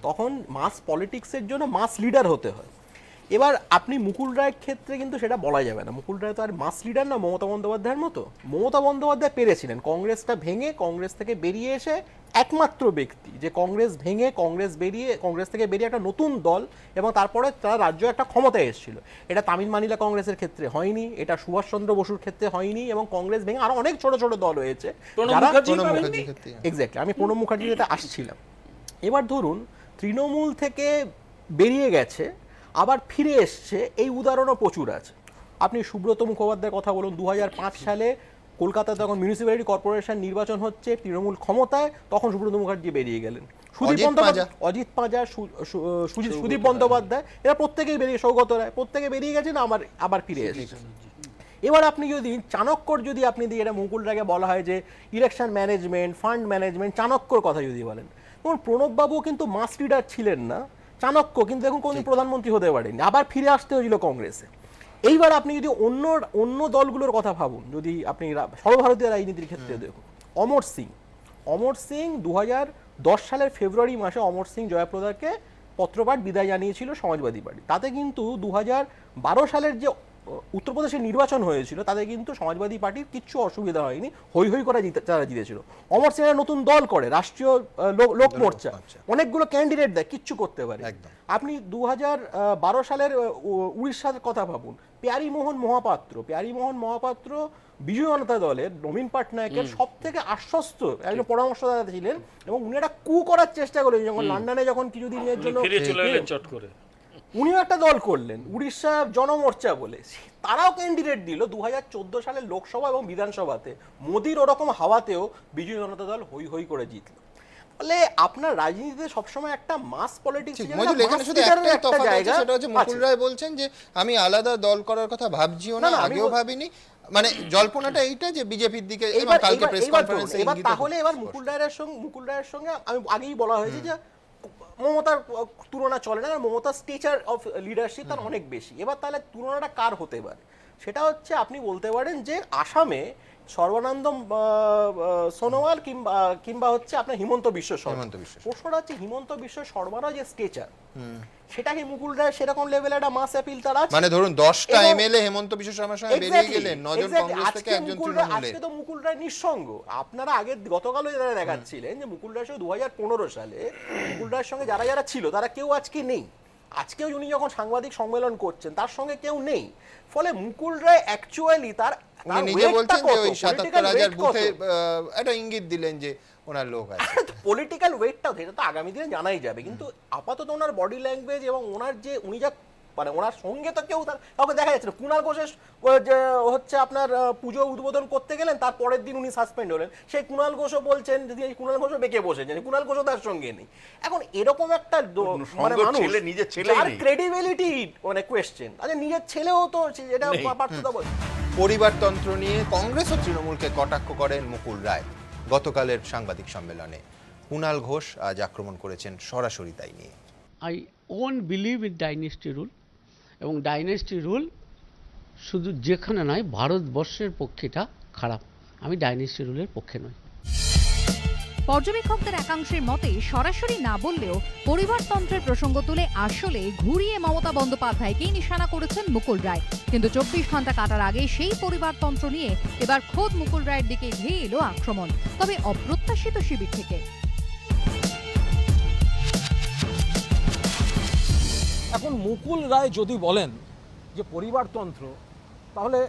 তখন মাস পলিটিক্সের জন্য মাস লিডার হতে হয়। এবার আপনি মুকুল রায়ের ক্ষেত্রে কিন্তু সেটা বলা যাবে না, মুকুল রায় তো আর মাস লিডার না মমতা বন্দ্যোপাধ্যায়ের মতো। মমতা বন্দ্যোপাধ্যায় পেরেছিলেন কংগ্রেসটা ভেঙে, কংগ্রেস থেকে বেরিয়ে এসে একমাত্র ব্যক্তি যে কংগ্রেস ভেঙে কংগ্রেস থেকে বেরিয়ে একটা নতুন দল, এবং তারপরে তারা রাজ্য একটা ক্ষমতায় এসেছিল। এটা তামিল মানিলা কংগ্রেসের ক্ষেত্রে হয়নি, এটা সুভাষচন্দ্র বসুর ক্ষেত্রে হয়নি, এবং কংগ্রেস ভেঙে আরো অনেক ছোট ছোট দল হয়েছে। এক্স্যাক্টলি, আমি প্রণব মুখার্জির যেটা আসছিলাম। এবার ধরুন তৃণমূল থেকে বেরিয়ে গেছে আবার ফিরে এসছে, এই উদাহরণও প্রচুর আছে। আপনি সুব্রত মুখোপাধ্যায়ের কথা বলুন, 2005 সালে কলকাতাতে যখন মিউনিসিপ্যালিটি কর্পোরেশন নির্বাচন হচ্ছে, তৃণমূল ক্ষমতায়, তখন সুব্রত মুখার্জি বেরিয়ে গেলেন। অজিত পাঁজা, সুদীপ বন্দ্যোপাধ্যায়, এরা প্রত্যেকেই বেরিয়ে, সৌগত রায়, প্রত্যেকে বেরিয়ে গেছেন, আবার ফিরে এসেছে। এবার আপনি যদি চাণক্যর যদি আপনি দিয়ে এটা মুকুল রায়কে বলা হয় যে ইলেকশন ম্যানেজমেন্ট, ফান্ড ম্যানেজমেন্ট, চাণক্যর কথা যদি বলেন, তখন প্রণববাবু কিন্তু মাস লিডার ছিলেন না, চাণক্য কিন্তু এখন কোনো প্রধানমন্ত্রী হতে পারেনি, আবার ফিরে আসতে হয়েছিল কংগ্রেসে। এইবার আপনি যদি অন্য দলগুলোর কথা ভাবুন, যদি আপনি সর্বভারতীয় রাজনীতির ক্ষেত্রে দেখুন, অমর সিং 2010 সালের ফেব্রুয়ারি মাসে অমর সিং জয়াপ্রদাকে পত্রপাঠ বিদায় জানিয়েছিল সমাজবাদী পার্টি। তাতে কিন্তু 2012 সালের যে উত্তরপ্রদেশের নির্বাচন হয়েছিল তাতে কিন্তু সমাজবাদী পার্টির কিচ্ছু অসুবিধা হয়নি, হই হই করে তারা জিতেছিল। অমর সিং এর নতুন দল করে রাষ্ট্রীয় লোক মোর্চা, অনেকগুলো ক্যান্ডিডেট দেয়, কিচ্ছু করতে পারে। আপনি 2012 সালের উড়িষ্যার কথা ভাবুন, প্যারীমোহন মহাপাত্র বিজু জনতা দলের নবীন পটনায়কের সব থেকে আশ্বস্ত একজন পরামর্শদাতা ছিলেন, এবং উনি একটা কু করার চেষ্টা করলেন যখন লন্ডনে যখন কিছুদিনের জন্য চট করে উনিও একটা দল করলেন উড়িষ্যা জনমোর্চা বলে, তারাও ক্যান্ডিডেট দিল 2014 সালের লোকসভা এবং বিধানসভাতে। মোদির ওরকম হাওয়াতেও বিজু জনতা দল হই হই করে জিতল। ফলে আপনার রাজনীতিতে সবসময় একটা মাস পলিটিক্স সেটা হচ্ছে মুকুল রায় বলছেন যে আমি আলাদা দল করার কথা ভাবছিও না, আগেও ভাবিনি, মানে জল্পনাটা এইটা যে বিজেপির দিকে কালকে প্রেস কনফারেন্সে এবার তাহলে এবার মুকুল রায়ের সঙ্গে আমি আগেই বলা হয়েছে যে মমতার তুলনা চলে না, মমতার স্টেচার অফ লিডারশিপ তার অনেক বেশি। এবার তাহলে তুলনাটা কার হতে পারে? সেটা হচ্ছে আপনি বলতে পারেন যে আসামে সর্বানন্দ সোনোয়াল কিংবা হচ্ছে আপনার হিমন্ত বিশ্ব শর্মা। প্রশ্নটা হচ্ছে হিমন্ত বিশ্ব শর্মারও যে স্টেচার, সেটা কি মুকুল রায় সেরকম লেভেলে একটা মাস অ্যাপিল তার আছে? মানে ধরুন 10টা এমএলএ হেমন্ত বিশ্ব শর্মার সঙ্গে বেরিয়ে গেলেন, 9 জন কংগ্রেস থেকে একজন তৃণমূলের। আজকে তো মুকুল রায় নিঃসঙ্গ। আপনারা আগে গতকালও যারা দেখাচ্ছিলেন যে মুকুল রায় 2015 সালে মুকুল রায়ের সঙ্গে যারা ছিল তারা কেউ আজকে নেই। আজকেও উনি যখন সাংবাদিক সম্মেলন করছেন তার সঙ্গে কেউ নেই। ফলে মুকুল রায় অ্যাকচুয়ালি তার নিজে বলছেন যে ওই 77,000 বুথে একটা ইঙ্গিত দিলেন যে ওনার লোক আছে। পলিটিক্যাল ওয়েটটাও সেটা তো আগামী দিনে জানাই যাবে, কিন্তু আপাতত ওনার বডি ল্যাঙ্গুয়েজ এবং ওনার যে উনি যা মানে ওনার সঙ্গে তো কেউ কাউকে দেখা যাচ্ছে না। কুণাল ঘোষের যে হচ্ছে আপনার পুজো উদ্বোধন করতে গেলেন, তার পরের দিন উনি সাসপেন্ড হলেন। সেই কুণাল ঘোষও বলছেন যে কুণাল ঘোষও বেঁকে বসেছেন, কুণাল ঘোষও তার সঙ্গে নেই। এখন এরকম একটা মানে মানুষ যার ক্রেডিবিলিটি মানে কোয়েশ্চেন, আচ্ছা নিজের ছেলেও তো এটা পার্থক্য বলে। পরিবারতন্ত্র নিয়ে কংগ্রেস ও তৃণমূলকে কটাক্ষ করেন মুকুল রায় গতকালের সাংবাদিক সম্মেলনে। কুণাল ঘোষ আজ আক্রমণ করেছেন সরাসরি তাই নিয়ে। I won't believe in dynasty rule, এবং ডাইনেস্টি রুল শুধু যেখানে নয় ভারতবর্ষের পক্ষেটা খারাপ। আমি ডাইনেস্টি রুলের পক্ষে নই। পর্যবেক্ষকদের একাংশের মতে সরাসরি না বললেও পরিবারতন্ত্রের প্রসঙ্গ তুলে আসলে ঘুরিয়ে মমতা বন্দ্যোপাধ্যায়কেই নিশানা করেছেন মুকুল রায়। কিন্তু 24 ঘন্টা কাটার আগে সেই পরিবারতন্ত্র নিয়ে এবার খোদ মুকুল রায়ের দিকে ধেয়ে এলো আক্রমণ, তবে অপ্রত্যাশিত শিবির থেকে। এখন মুকুল রায় যদি বলেন যে পরিবারতন্ত্র, তাহলে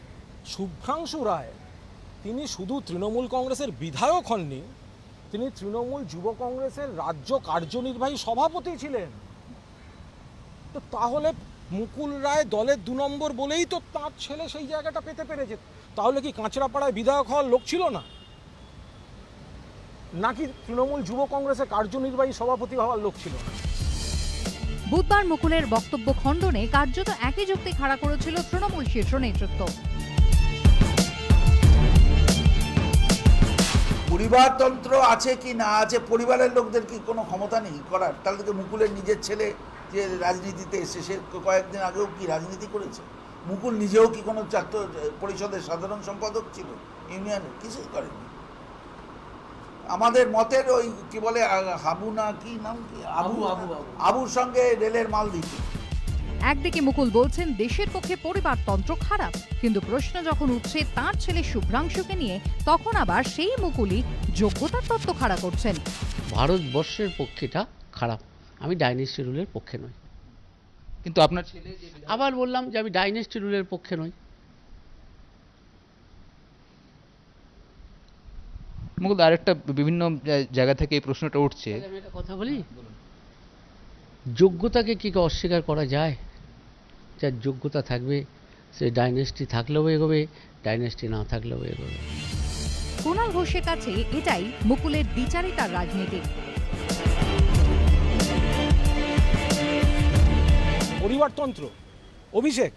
শুভ্রাংশু রায় তিনি শুধু তৃণমূল কংগ্রেসের বিধায়ক হননি, তিনি তৃণমূল যুব কংগ্রেসের রাজ্য কার্যনির্বাহী সভাপতি ছিলেন। তো তাহলে মুকুল রায় দলের 2 নম্বর বলেই তো তার ছেলে সেই জায়গাটা পেতে পেরেছে। তাহলে কি কাঁচরাপাড়ায় বিধায়ক হওয়ার লোক ছিল না, নাকি তৃণমূল যুব কংগ্রেসের কার্যনির্বাহী সভাপতি হওয়ার লোক ছিল না? বুধবার মুকুলের বক্তব্য খণ্ডনে কার্যত একই যুক্তি খাড়া করেছিল তৃণমূল শীর্ষ নেতৃত্ব। পরিবারতন্ত্র আছে কি না আছে, পরিবারের লোকদের কি কোনো ক্ষমতা নেই করার? তাহলে তো মুকুলের নিজের ছেলে যে রাজনীতিতে এসে সে কয়েকদিন আগেও কি রাজনীতি করেছে? মুকুল নিজেও কি কোনো ছাত্র পরিষদের সাধারণ সম্পাদক ছিল ইউনিয়নের? কিছুই করেনি। আমাদের মতের ওই কি বলে হাবু না কি নাম কি আবুর সঙ্গে রেলের মাল দিত। একদিকে মুকুল বলছেন দেশের পক্ষে পরিবারতন্ত্র খারাপ, কিন্তু প্রশ্ন যখন উঠছে তার ছেলে শুভ্রাংশুকে নিয়ে, তখন আবার সেই মুকুলই যোগ্যতার তত্ত্ব খাড়া করছেন। ভারতবর্ষের পক্ষেটা খারাপ, আমি ডাইনেস্টি রুলের পক্ষে নই। কিন্তু আপনার ছেলে আবার বললাম যে আমি ডাইনেস্টি রুলের পক্ষে নই। মুকুল আরেকটা বিভিন্ন জায়গা থেকে এই প্রশ্নটা উঠছে। আমি একটা কথা বলি, যোগ্যতাকে কি অস্বীকার করা যায়? যার যোগ্যতা থাকবে সে ডাইনেস্টি থাকলেও এগোবে, ডাইনেস্টি না থাকলেও এগোবে। কুণাল ঘোষের কাছে এটাই মুকুলের দ্বিচারিতার রাজনীতি। পরিবারতন্ত্র, অভিষেক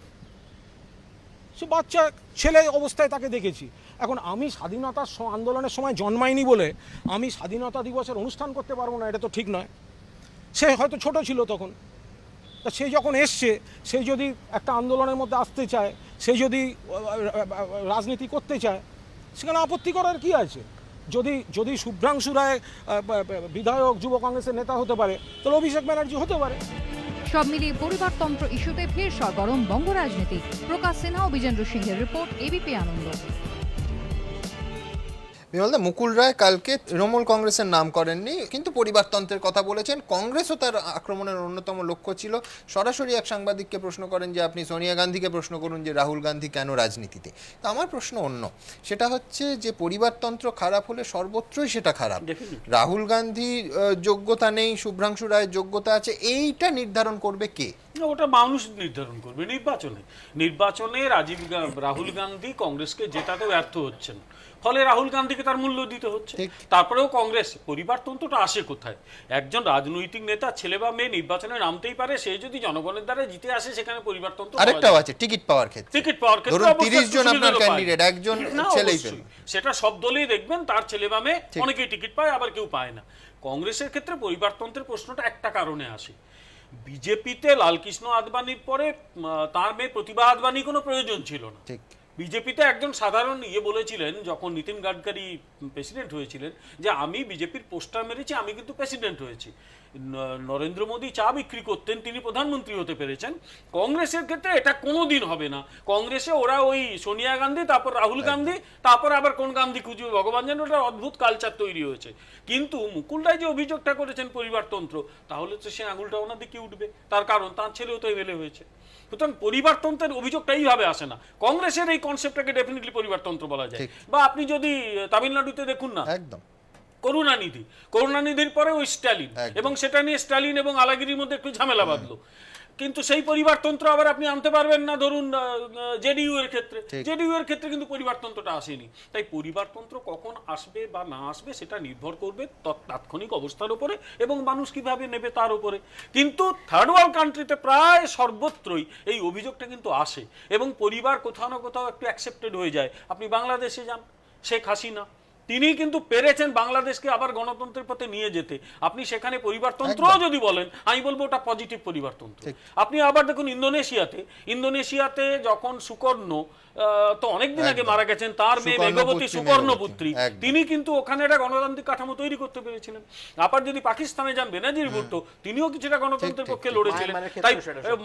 সে বাচ্চা ছেলে অবস্থায় তাকে দেখেছি। এখন আমি স্বাধীনতা আন্দোলনের সময় জন্মাইনি বলে আমি স্বাধীনতা দিবসের অনুষ্ঠান করতে পারবো না, এটা তো ঠিক নয়। সে হয়তো ছোট ছিল তখন, তা সে যখন এসছে, সে যদি একটা আন্দোলনের মধ্যে আসতে চায়, সে যদি রাজনীতি করতে চায়, সেখানে আপত্তি করার কি আছে? যদি শুভ্রাংশু রায় বিধায়ক যুব কংগ্রেসের নেতা হতে পারে, তাহলে অভিষেক ব্যানার্জি হতে পারে। সব মিলিয়ে পরিবারতন্ত্র ইস্যুতে ফের সরগরম বঙ্গ রাজনীতি। প্রকাশ সিনহা ও বিজেন্দ্র সিংহের রিপোর্ট, এবিপি আনন্দ। বিমলদা, মুকুল রায় কালকে তৃণমূল কংগ্রেসের নাম করেননি, কিন্তু পরিবারতন্ত্রের কথা বলেছেন। কংগ্রেসও তার আক্রমণের অন্যতম লক্ষ্য ছিল। সরাসরি এক সাংবাদিককে প্রশ্ন করেন যে আপনি সোনিয়া গান্ধীকে প্রশ্ন করুন যে রাহুল গান্ধী কেন রাজনীতিতে। তো আমার প্রশ্ন অন্য, সেটা হচ্ছে যে পরিবারতন্ত্র খারাপ হলে সর্বত্রই সেটা খারাপ। রাহুল গান্ধী যোগ্যতা নেই, শুভ্রাংশু রায়ের যোগ্যতা আছে, এইটা নির্ধারণ করবে কে? ওটা মানুষ নির্ধারণ করবে নির্বাচনে রাহুল গান্ধী কংগ্রেসকে জেতাতে ব্যর্থ হচ্ছেন, ফলে রাহুল গান্ধীকে তার মূল্য দিতে হচ্ছে। তারপরেও কংগ্রেস, পরিবারতন্ত্রটা আসে কোথায়? একজন রাজনৈতিক নেতা ছেলে বা মেয়ে নির্বাচনে নামতেই পারে, সে যদি জনগণের দ্বারা জিতে আসে সেখানে পরিবারতন্ত্র। আরেকটাও আছে টিকিট পাওয়ার ক্ষেত্রে, 30 জন আপনার ক্যান্ডিডেট, একজন ছেলেই পেল, সেটা সব দলেই দেখবেন তার ছেলে বা মেয়ে অনেকেই টিকিট পায়, আবার কেউ পায় না। কংগ্রেসের ক্ষেত্রে পরিবারতন্ত্রের প্রশ্নটা একটা কারণে আসে, বিজেপিতে লালকৃষ্ণ আদবানির পরে তার মেয়ে প্রতিভা আদবানি কোনো প্রয়োজন ছিল না। বিজেপিতে একজন সাধারণ বলেছিলেন যখন নীতিন গাডকারি প্রেসিডেন্ট হয়েছিলেন, যে আমি বিজেপির পোস্টার মেরেছি, আমি কিন্তু প্রেসিডেন্ট হয়েছি। নরেন্দ্র মোদী চা বিক্রি করতেন, তিনি প্রধানমন্ত্রী হতে পেরেছেন। কংগ্রেসের ক্ষেত্রে এটা কোনোদিন হবে না। কংগ্রেসে ওরা ওই সোনিয়া গান্ধী, তারপর রাহুল গান্ধী, তারপর আবার কোন গান্ধী খুঁজবে ভগবান জানে, ওটা অদ্ভুত কালচার তৈরি হয়েছে। কিন্তু মুকুল রায় যে অভিযোগটা করেছেন পরিবারতন্ত্র, তাহলে তো সে আঙুলটা ওনার দিকে উঠবে, তার কারণ তার ছেলেও তো এমএলএ হয়েছে। সুতরাং পরিবারতন্ত্রের অভিযোগটা এইভাবে আসে না। কংগ্রেসের এই কনসেপ্টটাকে ডেফিনেটলি পরিবারতন্ত্র বলা যায়। বা আপনি যদি তামিলনাড়ুতে দেখুন না, একদম করুণানিধির পরে ওই স্ট্যালিন, এবং সেটা নিয়ে স্ট্যালিন এবং আলাগিরির মধ্যে একটু ঝামেলা বাঁধলো। কিন্তু সেই পরিবারতন্ত্র আবার আপনি আনতে পারবেন না ধরুন জেডিইউ এর ক্ষেত্রে কিন্তু পরিবারতন্ত্রটা আসেনি। তাই পরিবারতন্ত্র কখন আসবে বা না আসবে সেটা নির্ভর করবে তাৎক্ষণিক অবস্থার উপরে এবং মানুষ কিভাবে নেবে তার উপরে। কিন্তু থার্ড ওয়ার্ল্ড কান্ট্রিতে প্রায় সর্বত্রই এই অভিযোগটা কিন্তু আসে, এবং পরিবার কোথাও না কোথাও একটু অ্যাকসেপ্টেড হয়ে যায়। আপনি বাংলাদেশে যান, শেখ হাসিনা তিনি কিন্তু পেরেছেন বাংলাদেশকে আবার গণতন্ত্রের পথে নিয়ে যেতে। আপনি সেখানে পরিবারতন্ত্র যদি বলেন, আমি বলবো ওটা পজিটিভ পরিবারতন্ত্র। আপনি আবার দেখুন ইন্দোনেশিয়াতে যখন সুকর্ণ তো অনেকদিন আগে মারা গেছেন, তার মেয়ে বেগবতী সুকর্ণপুত্রী, তিনি কিন্তু ওখানে একটা গণতান্ত্রিক কাঠামো তৈরি করতে পেরেছিলেন। আবার যদি পাকিস্তানে যান, বেনাজির ভুট্টো তিনিও কিছুটা গণতন্ত্রের পক্ষে লড়েছিলেন। তাই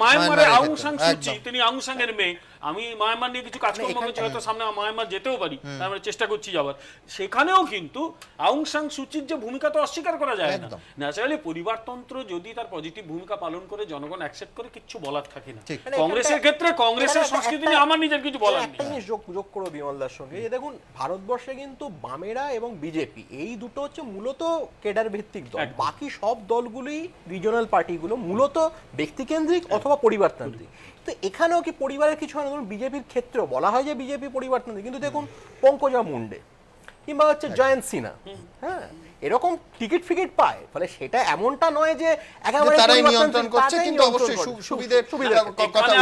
মায়ানমারে আউং সাং সুচি, তিনি আউং সাং এর মেয়ে, আমি মায়ানমার নিয়ে কিছু কাজকর্ম করছি, হয়তো সামনে মায়ানমার যেতেও পারি, আমরা চেষ্টা করছি যাওয়ার। সেখানেও কিন্তু আউং সাং সুচির যে ভূমিকা তো অস্বীকার করা যায় না। ন্যাচারালি পরিবারতন্ত্র যদি তার পজিটিভ ভূমিকা পালন করে, জনগণ অ্যাকসেপ্ট করে, কিচ্ছু বলার থাকে না। কংগ্রেসের ক্ষেত্রে কংগ্রেসের সংস্কৃতি নিয়ে আমার নিজের কিছু বলার নেই। একটা জিনিস যোগ করো বিমলদার সঙ্গে, যে দেখুন ভারতবর্ষে কিন্তু বামেরা এবং বিজেপি এই দুটো হচ্ছে মূলত কেডার ভিত্তিক দল। বাকি সব দলগুলোই রিজনাল পার্টিগুলো মূলত ব্যক্তিকেন্দ্রিক অথবা পরিবারতান্ত্রিক। তো এখানেও কি পরিবারের কিছু হয় না? ধরুন বিজেপির ক্ষেত্রেও বলা হয় যে বিজেপি পরিবারতান্ত্রিক, কিন্তু দেখুন পঙ্কজা মুন্ডে কিংবা হচ্ছে জয়ন্ত সিনহা, হ্যাঁ, এরকম টিকিট ফিকিট পায়, ফলে সেটা এমনটা নয় যে একেবারে তারাই নিয়ন্ত্রণ করছে, কিন্তু অবশ্যই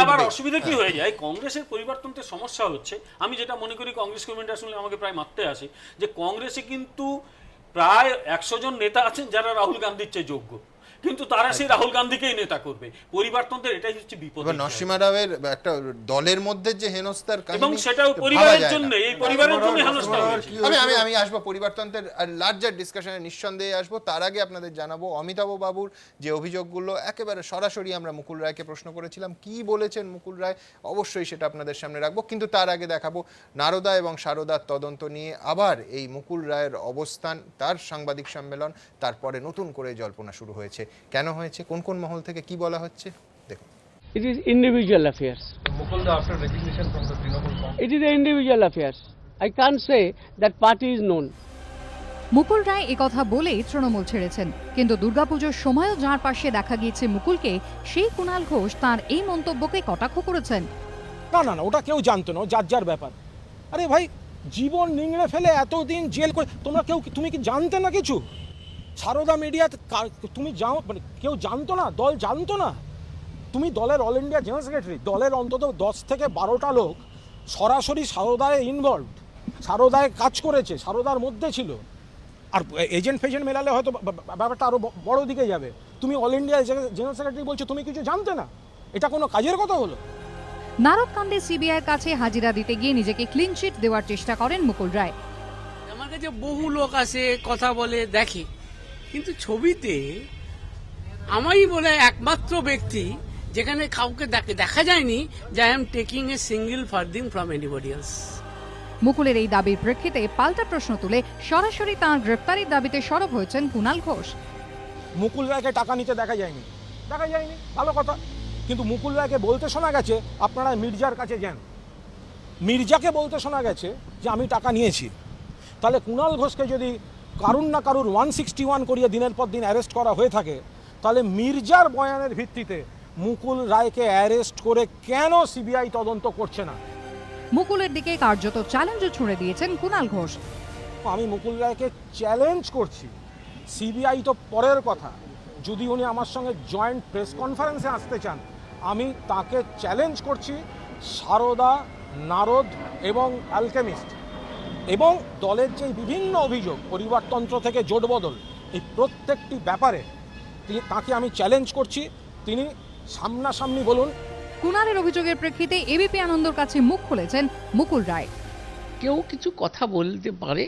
আবার অসুবিধা কি হয়ে যায়, কংগ্রেসের পরিবারতন্ত্রের সমস্যা হচ্ছে, আমি যেটা মনে করি কংগ্রেস কমিটি আসলে আমাকে প্রায় মারতে আসে, যে কংগ্রেসে কিন্তু প্রায় 100 জন নেতা আছেন যারা রাহুল গান্ধীর চেয়ে যোগ্য, কিন্তু তারা সেই রাহুল গান্ধীকেই নেতা করবে। পরিবারতন্ত্রের এটাই হচ্ছে বিপদ। নরসিমা রাওয়ের একটা দলের মধ্যে যে হেনস্থার কাহিনী, এবং সেটাও পরিবারের জন্য, এই পরিবারের জন্য হেনস্থা হয়েছে। আমি আসবো পরিবারতন্ত্রের লার্জার ডিসকাশনে, নিঃসন্দেহে আসবো। তার আগে আপনাদের জানাবো অমিতাভ বাবুর যে অভিযোগগুলো একেবারে সরাসরি আমরা মুকুল রায়কে প্রশ্ন করেছিলাম, কি বলেছেন মুকুল রায়, অবশ্যই সেটা আপনাদের সামনে রাখবো। কিন্তু তার আগে দেখাবো নারদা এবং সারদার তদন্ত নিয়ে আবার এই মুকুল রায়ের অবস্থান, তার সাংবাদিক সম্মেলন, তারপরে নতুন করে জল্পনা শুরু হয়েছে। কেন হয়েছে, কোন কোন মহল থেকে কি বলা হচ্ছে, দেখুন। It is individual affairs. Mukulda, after resignation from the Trinamool Congress, It is the individual affairs. I can't say that party is known. Mukul Roy একথা বলেই তৃণমূল ছেড়েছেন, কিন্তু দুর্গাপুজোর সময়ও যার পাশে দেখা গিয়েছে মুকুলকে, সেই কুণাল ঘোষ তার এই মন্তব্যকে কটাক্ষ করেছেন। না, ওটা কেউ জানতো না, যার যার ব্যাপার। আরে ভাই, জীবন নিংড়ে ফেলে এতদিন জেল করে তুমি কি জানতে না কিছু? সারদা মিডিয়া তুমি মানে কেউ জানতো না, দল জানতো না? তুমি দলের অল ইন্ডিয়া জেনারেল সেক্রেটারি, দলের অন্তত 10 থেকে 12টা লোক সরাসরি সারদায় ইনভলভড, সারদায় কাজ করেছে, সারদার মধ্যে ছিল। আর এজেন্ট মেলালে হয়তো ব্যাপারটা আরো বড় দিকে যাবে। তুমি অল ইন্ডিয়া জেনারেল সেক্রেটারি বলছো, তুমি কিছু জানতে না? এটা কোনো কাজের কথা হলো? নারদকান্দে সিবিআইয়ের কাছে হাজিরা দিতে গিয়ে নিজেকে ক্লিন চিট দেওয়ার চেষ্টা করেন মুকুল রায়। আমার কাছে বহু লোক আসে, কথা বলে, দেখে, কিন্তু ছবিতে আমি বলে একমাত্র ব্যক্তি যেখানে কাউকে দেখা যায়নি যে I am taking a single farthing from anybody else. মুকুলের এই দাবির প্রেক্ষিতে পাল্টা প্রশ্ন তুলে সরাসরি তাঁর গ্রেফতারির দাবিতে সরব হয়েছেন কুণাল ঘোষ। মুকুল রায়কে টাকা নিতে দেখা যায়নি, ভালো কথা, কিন্তু মুকুল রায়কে বলতে শোনা গেছে আপনারা মির্জার কাছে যান। মির্জাকে বলতে শোনা গেছে যে আমি টাকা নিয়েছি। তাহলে কুণাল ঘোষকে যদি কারুর না কারুর 161 করিয়ে দিনের পর দিন অ্যারেস্ট করা হয়ে থাকে, তাহলে মির্জার বয়ানের ভিত্তিতে মুকুল রায়কে অ্যারেস্ট করে কেন সিবিআই তদন্ত করছে না? মুকুলের দিকে কার্যত চ্যালেঞ্জও ছুড়ে দিয়েছেন কুণাল ঘোষ। আমি মুকুল রায়কে চ্যালেঞ্জ করছি, সিবিআই তো পরের কথা, যদি উনি আমার সঙ্গে জয়েন্ট প্রেস কনফারেন্সে আসতে চান, আমি তাকে চ্যালেঞ্জ করছি সারদা, নারদ এবং অ্যালকেমিস্ট এবং দলের যে বিভিন্ন অভিযোগ পরিবারতন্ত্র থেকে জোটবদল, এই প্রত্যেকটি ব্যাপারে তাকে আমি চ্যালেঞ্জ করছি, তিনি সামনাসামনি বলুন। কুণালের অভিযোগের প্রেক্ষিতে এবিপি আনন্দর কাছে মুখ খুলেছেন মুকুল রায়। কেউ কিছু কথা বলতে পারে,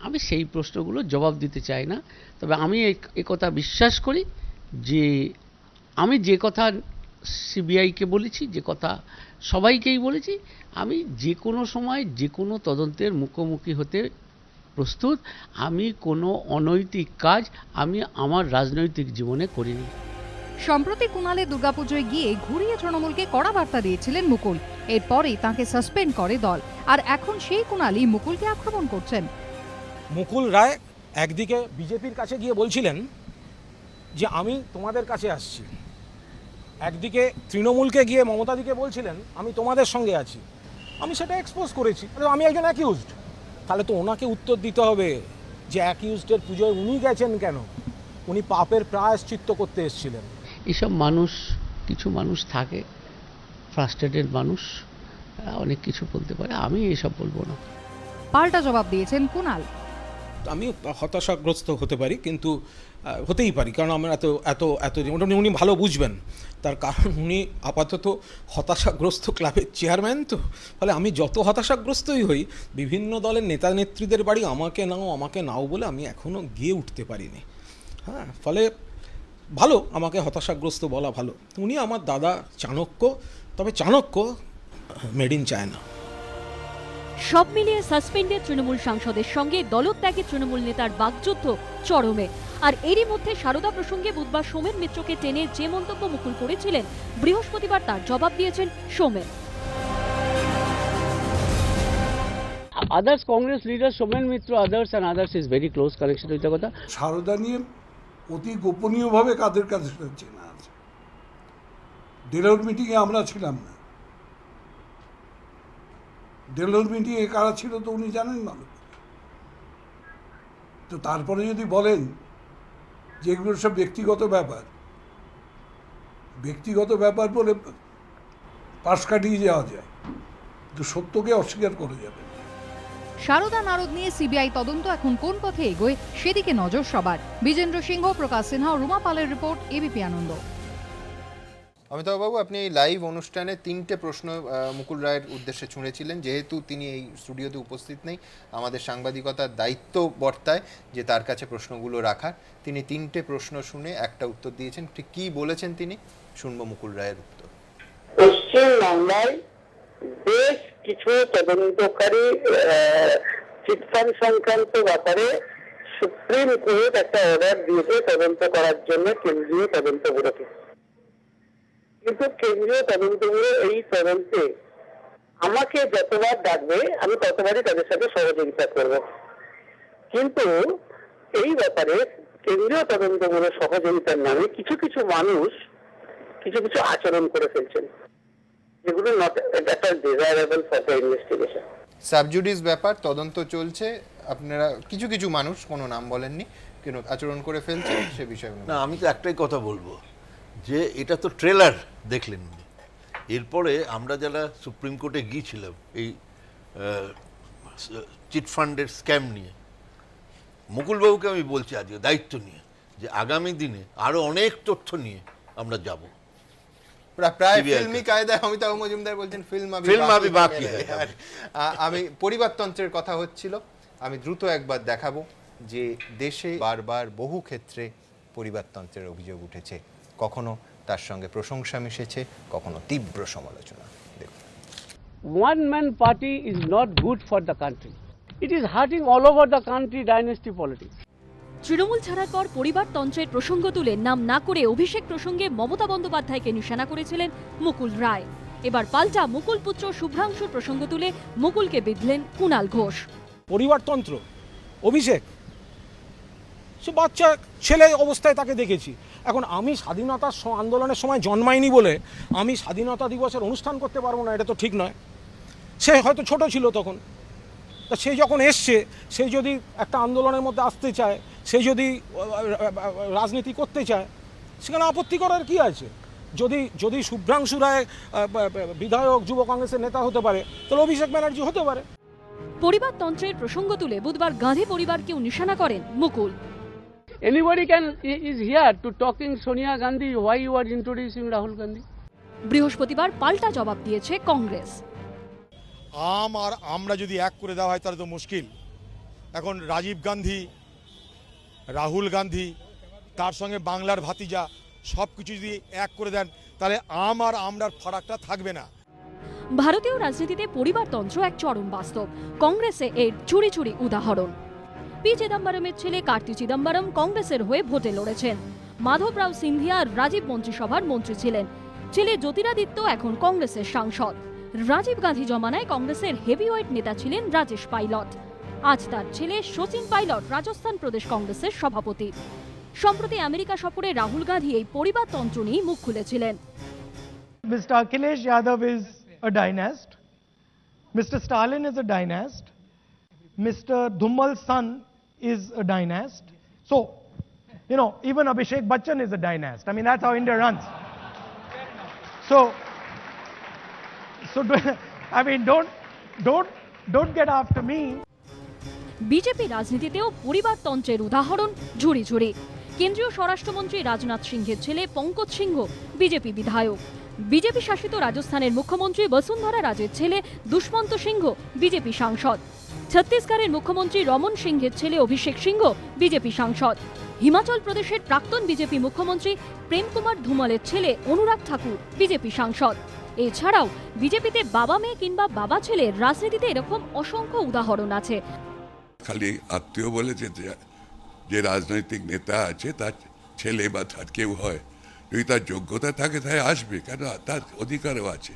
আমি সেই প্রশ্নগুলো জবাব দিতে চাই না। তবে আমি একথা বিশ্বাস করি যে আমি যে কথা সিবিআইকে বলেছি, যে কথা সবাইকেই বলেছি, আমি যে কোনো সময় যে কোনো তদন্তের মুখোমুখি হতে প্রস্তুত। আমি কোনো অনৈতিক কাজ আমি আমার রাজনৈতিক জীবনে করিনি। সম্প্রতি কুণালের দুর্গাপুজোয় গিয়ে ঘুরিয়ে তৃণমূলকে কড়া বার্তা দিয়েছিলেন মুকুল। এরপরেই তাঁকে সাসপেন্ড করে দল, আর এখন সেই কুণালই মুকুলকে আক্রমণ করছেন। মুকুল রায় একদিকে বিজেপির কাছে গিয়ে বলছিলেন যে আমি তোমাদের কাছে আসছি, একদিকে তৃণমূলকে গিয়ে মমতাদিকে বলছিলেন আমি তোমাদের সঙ্গে আছি। আমি সেটা এক্সপোজ করেছি, আমি একজন অ্যাকিউজড, তাহলে তো ওনাকে উত্তর দিতে হবে যে অ্যাকিউজডের পুজোয় উনি গেছেন কেন? উনি পাপের প্রায়শ্চিত্ত করতে এসেছিলেন। এসব মানুষ, কিছু মানুষ থাকে ফ্রাস্ট্রেটেড মানুষ, অনেক কিছু বলতে পারে, আমি এসব বলবো না। পাল্টা জবাব দিয়েছেন কুণাল। আমি হতাশাগ্রস্ত হতে পারি, কিন্তু হতেই পারি, কারণ আমরা এত এত এত উনি ভালো বুঝবেন, তার কারণ উনি আপাতত হতাশাগ্রস্ত ক্লাবের চেয়ারম্যান, তো ফলে আমি যত হতাশাগ্রস্তই হই, বিভিন্ন দলের নেতা নেত্রীদের বাড়ি আমাকে নাও বলে আমি এখনও গিয়ে উঠতে পারিনি। হ্যাঁ, ফলে ভালো, আমাকে হতাশাগ্রস্ত বলা ভালো। উনি আমার দাদা চাণক্য, তবে চাণক্য মেড ইন চায়না। সব মিলিয়ে সাসপেন্ডেড তৃণমূল সাংসদের সঙ্গে দলত্যাগী তৃণমূল নেতার বাগযুদ্ধ চরমে। আর এরই মধ্যে সারদা প্রসঙ্গে বুধবার সোমেন মিত্রকে টেনে যে মন্তব্য মুকুল করেছিলেন, বৃহস্পতিবার তার জবাব দিয়েছেন Somen. Others Congress leaders, Somen Mitra, others is very close connection with the কথা। সারদা নিয়ে অতি গোপনীয়ভাবে কাদের কাছে চেনা আছে। ডেলোর মিটিংয়ে আমরা ছিলাম না, ডেলোর মিটিংয়ে কারা ছিল তো উনি জানেন ভালো। তো তারপরে যদি বলেন যে এগুলো সব ব্যক্তিগত ব্যাপার বলে পাশ কাটিয়ে যাওয়া যায়, তো সত্যকে অস্বীকার করে যাবে। সারদা নারদ নিয়ে সিবিআই তদন্ত এখন কোন পথে এগোয় সেদিকে নজর সবার। বিজেন্দ্র সিংহ, প্রকাশ সিনহা, রুমা পালের রিপোর্ট, এবিপি আনন্দ। অমিতাভবাবু, আপনি এই লাইভ অনুষ্ঠানে 3টে প্রশ্ন মুকুল রায়ের উদ্দেশ্যে ছুঁড়েছিলেন। যেহেতু তিনি এই স্টুডিওতে উপস্থিত নেই, আমাদের সাংবাদিকতার দায়িত্ব বর্তায় যে তার কাছে প্রশ্নগুলো রাখার। তিনি 3টে প্রশ্ন শুনে একটা উত্তর দিয়েছেন। ঠিক কী বলেছেন তিনি, শুনবো মুকুল রায়ের উত্তর। পশ্চিমবাংলায় বেশ কিছু তদন্তকারী চিটফান্ড সংক্রান্ত ব্যাপারে সুপ্রিম কোর্ট একটা অর্ডার দিয়েছে তদন্ত করার জন্য কেন্দ্রীয় তদন্ত ব্যুরোকে। কিন্তু কেন্দ্রীয় তদন্ত ব্যুরো এই তদন্তে আমাকে যতবার ডাকবে আমি ততবারই তাদের সাথে সহযোগিতা করব। কিন্তু এই ব্যাপারে কেন্দ্রীয় তদন্ত ব্যুরোর সহযোগিতার নামে কিছু কিছু মানুষ কিছু আচরণ করে ফেলছেন, যেগুলো নট একটা desirable for the investigation. Sub judice ব্যাপার, তদন্ত চলছে, আপনারা কিছু কিছু মানুষ, কোনো নাম বলেননি, কেন আচরণ করে ফেলছেন সে বিষয়ে না, আমি তো একটাই কথা বলবো যে এটা তো ট্রেলার দেখলেন। এরপরে আমরা যারা সুপ্রিম কোর্টে গিয়েছিলাম এই চিটফান্ডের স্ক্যাম নিয়ে, মুকুলবাবুকে আমি বলছি আজকে দায়িত্ব নিয়ে যে আগামী দিনে আরো অনেক তথ্য নিয়ে আমরা যাব। প্রায় ফিল্মি কায়দায় অমিতাভ মজুমদার বলছেন ফিল্ম আবি বাকি। আমি পরিবারতন্ত্রের কথা হচ্ছিল, আমি দ্রুত একবার দেখাবো যে দেশে বারবার বহু ক্ষেত্রে পরিবারতন্ত্রের অভিযোগ উঠেছে, কখনো তার সঙ্গে প্রশংসা মিশেছে, কখনো তীব্র সমালোচনা। one-man party is not good for the country. It is hurting all over the country dynasty politics. Trinamool ছাড়ার পর পরিবারতন্ত্রের প্রসঙ্গ তুলে নাম না করে অভিষেক প্রসঙ্গে মমতা বন্দ্যোপাধ্যায়কে নিশানা করেছিলেন মুকুল রায়। এবার পাল্টা মুকুল পুত্র শুভ্রাংশুর প্রসঙ্গ তুলে মুকুলকে বিঁধলেন কুণাল ঘোষ। পরিবারতন্ত্র, অভিষেক, সে বাচ্চা ছেলে অবস্থায় তাকে দেখেছি। এখন আমি স্বাধীনতা আন্দোলনের সময় জন্মাইনি বলে আমি স্বাধীনতা দিবসের অনুষ্ঠান করতে পারবো না, এটা তো ঠিক নয়। সে হয়তো ছোট ছিল তখন, তা সে যখন এসছে, সে যদি একটা আন্দোলনের মধ্যে আসতে চায়, সে যদি রাজনীতি করতে চায়, সেখানে আপত্তি করার কি আছে? যদি শুভ্রাংশু রায় বিধায়ক যুব কংগ্রেসের নেতা হতে পারে, তাহলে অভিষেক ব্যানার্জি হতে পারে। পরিবারতন্ত্রের প্রসঙ্গ তুলে বুধবার গাঁধী পরিবারকেও নিশানা করেন মুকুল। Anybody is here to talking Sonia Gandhi why you are introducing Rahul Gandhi? বৃহস্পতিবার পাল্টা জবাব দিয়েছে কংগ্রেস। আর আমরা যদি এক করে দেওয়া হয় তাহলে তো মুশকিল। এখন রাজীব গান্ধী, রাহুল গান্ধী, তার সঙ্গে বাংলার ভাতিজা, সব কিছু যদি এক করে দেন তাহলে আর আমরার ফারাকটা থাকবে না। ভারতীয় রাজনীতিতে পরিবারতন্ত্র এক চরম বাস্তব। কংগ্রেসে এর চুরি চুরি উদাহরণ। পি চিদম্বরমের ছেলে কার্তি চিদম্বরম কংগ্রেসের হয়ে ভোটে লড়েছেন। মাধবরাও সিন্ধিয়া রাজীব মন্ত্রিসভার মন্ত্রী ছিলেন। ছেলে জ্যোতিরাদিত্য এখন কংগ্রেসের সাংসদ। রাজীব গান্ধী জমানায় কংগ্রেসের হেভিওয়েট নেতা ছিলেন রাজেশ পাইলট। আজ তার ছেলে শচীন পাইলট রাজস্থান প্রদেশ কংগ্রেসের সভাপতি। সম্প্রতি আমেরিকা সফরে রাহুল গান্ধী এই পরিবারতন্ত্র নিয়ে মুখ খুলেছিলেন। Mr. Akhilesh Yadav is a dynast. Mr. Stalin is a dynast. Mr. Dhummal's son is a dynast. So, even Abhishek Bachchan is a dynast. I mean, that's how India runs. So I mean, don't get after me. BJP রাজনীতিতেও পরিবারতন্ত্রের উদাহরণ ঝুড়ি ঝুড়ি। কেন্দ্রীয় স্বরাষ্ট্রমন্ত্রী রাজনাথ সিংহের ছেলে Pankaj Singh BJP বিধায়ক। বিজেপি শাসিত রাজস্থানের মুখ্যমন্ত্রী বসুন্ধরা রাজের ছেলে দুষ্মন্ত সিংহ বিজেপি সাংসদ। ছত্তিশগড়ের মুখ্যমন্ত্রী রমন সিংহের ছেলে অভিষেক সিংহ বিজেপি সাংসদ। হিমাচল প্রদেশের প্রাক্তন বিজেপি মুখ্যমন্ত্রী প্রেম কুমার ধুমালের ছেলে অনুরাগ ঠাকুর বিজেপি সাংসদ। এছাড়াও বিজেপিতে বাবা মেয়ে কিংবা বাবা ছেলে রাজনীতিতে এরকম অসংখ্য উদাহরণ আছে। খালি আত্মীয় বলে যে রাজনৈতিক নেতা আছে তার ছেলে বা তার কেউ হয়, যদি তার যোগ্যতা থাকে তাই আসবে, কেন তার অধিকারও আছে।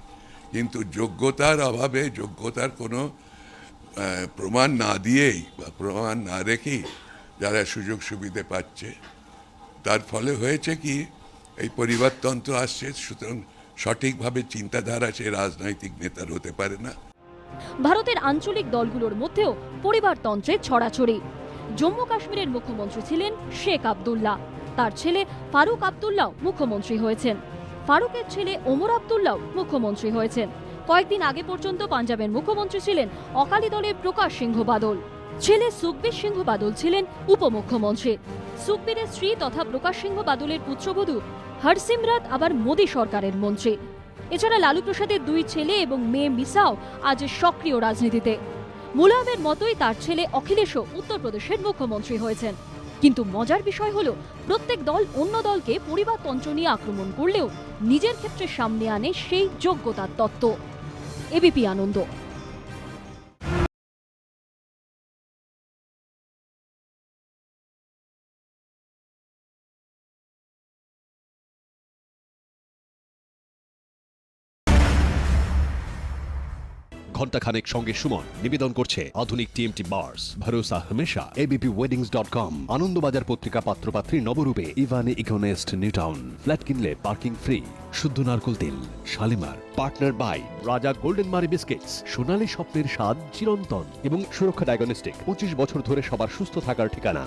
কিন্তু যোগ্যতার অভাবে, যোগ্যতার কোনো প্রমাণ না দিয়েই বা প্রমাণ না রেখেই যারা সুযোগ সুবিধে পাচ্ছে, তার ফলে হয়েছে কি এই পরিবারতন্ত্র আসছে। সুতরাং সঠিকভাবে চিন্তাধারা সে রাজনৈতিক নেতার হতে পারে না। ভারতের আঞ্চলিক দলগুলোর মধ্যেও পরিবারতন্ত্রের ছড়াছড়ি। জম্মু কাশ্মীরের মুখ্যমন্ত্রী ছিলেন শেখ আব্দুল্লাহ। তার ছেলে ফারুক আব্দুল্লাহ মুখ্যমন্ত্রী হয়েছেন। ফারুকের ছেলে ওমর আব্দুল্লাহ মুখ্যমন্ত্রী হয়েছেন। কয়েকদিন আগে পর্যন্ত পাঞ্জাবের মুখ্যমন্ত্রী ছিলেন অকালি দলের প্রকাশ সিংহ বাদল। ছেলে সুখবীর সিংহ বাদল ছিলেন উপমুখ্যমন্ত্রী। সুখবীরের স্ত্রী তথা প্রকাশ সিংহ বাদলের পুত্রবধূ হরসিমরত আবার মোদী সরকারের মন্ত্রী। এছাড়া লালু প্রসাদের দুই ছেলে এবং মেয়ে মিসাও আজ সক্রিয় রাজনীতিতে। মুলায়মের মতোই তার ছেলে অখিলেশও উত্তরপ্রদেশের মুখ্যমন্ত্রী হয়েছেন। কিন্তু মজার বিষয় হলো প্রত্যেক দল অন্য দলকে পরিবারতন্ত্র নিয়ে আক্রমণ করলেও নিজের ক্ষেত্রে সামনে আনে সেই যোগ্যতার তত্ত্ব। এবিপি আনন্দ। ঘণ্টাখানেক সঙ্গে সুমন নিবেদন করছে আধুনিক টিএমটি বার্স, ভরসা হমেশা। abpweddings.com, আনন্দবাজার পত্রিকা পাত্রপাত্রী নবরূপে ইভানে ইকোনেস্ট নিউ টাউন। ফ্ল্যাট কিনলে পার্কিং ফ্রি। শুদ্ধ নারকোল তেল শালিমার। পার্টনার বাই রাজা গোল্ডেন মারি বিস্কিটস, সোনালী স্বপ্নের স্বাদ চিরন্তন। এবং সুরক্ষা ডায়াগনস্টিক, 25 বছর ধরে সবার সুস্থ থাকার ঠিকানা।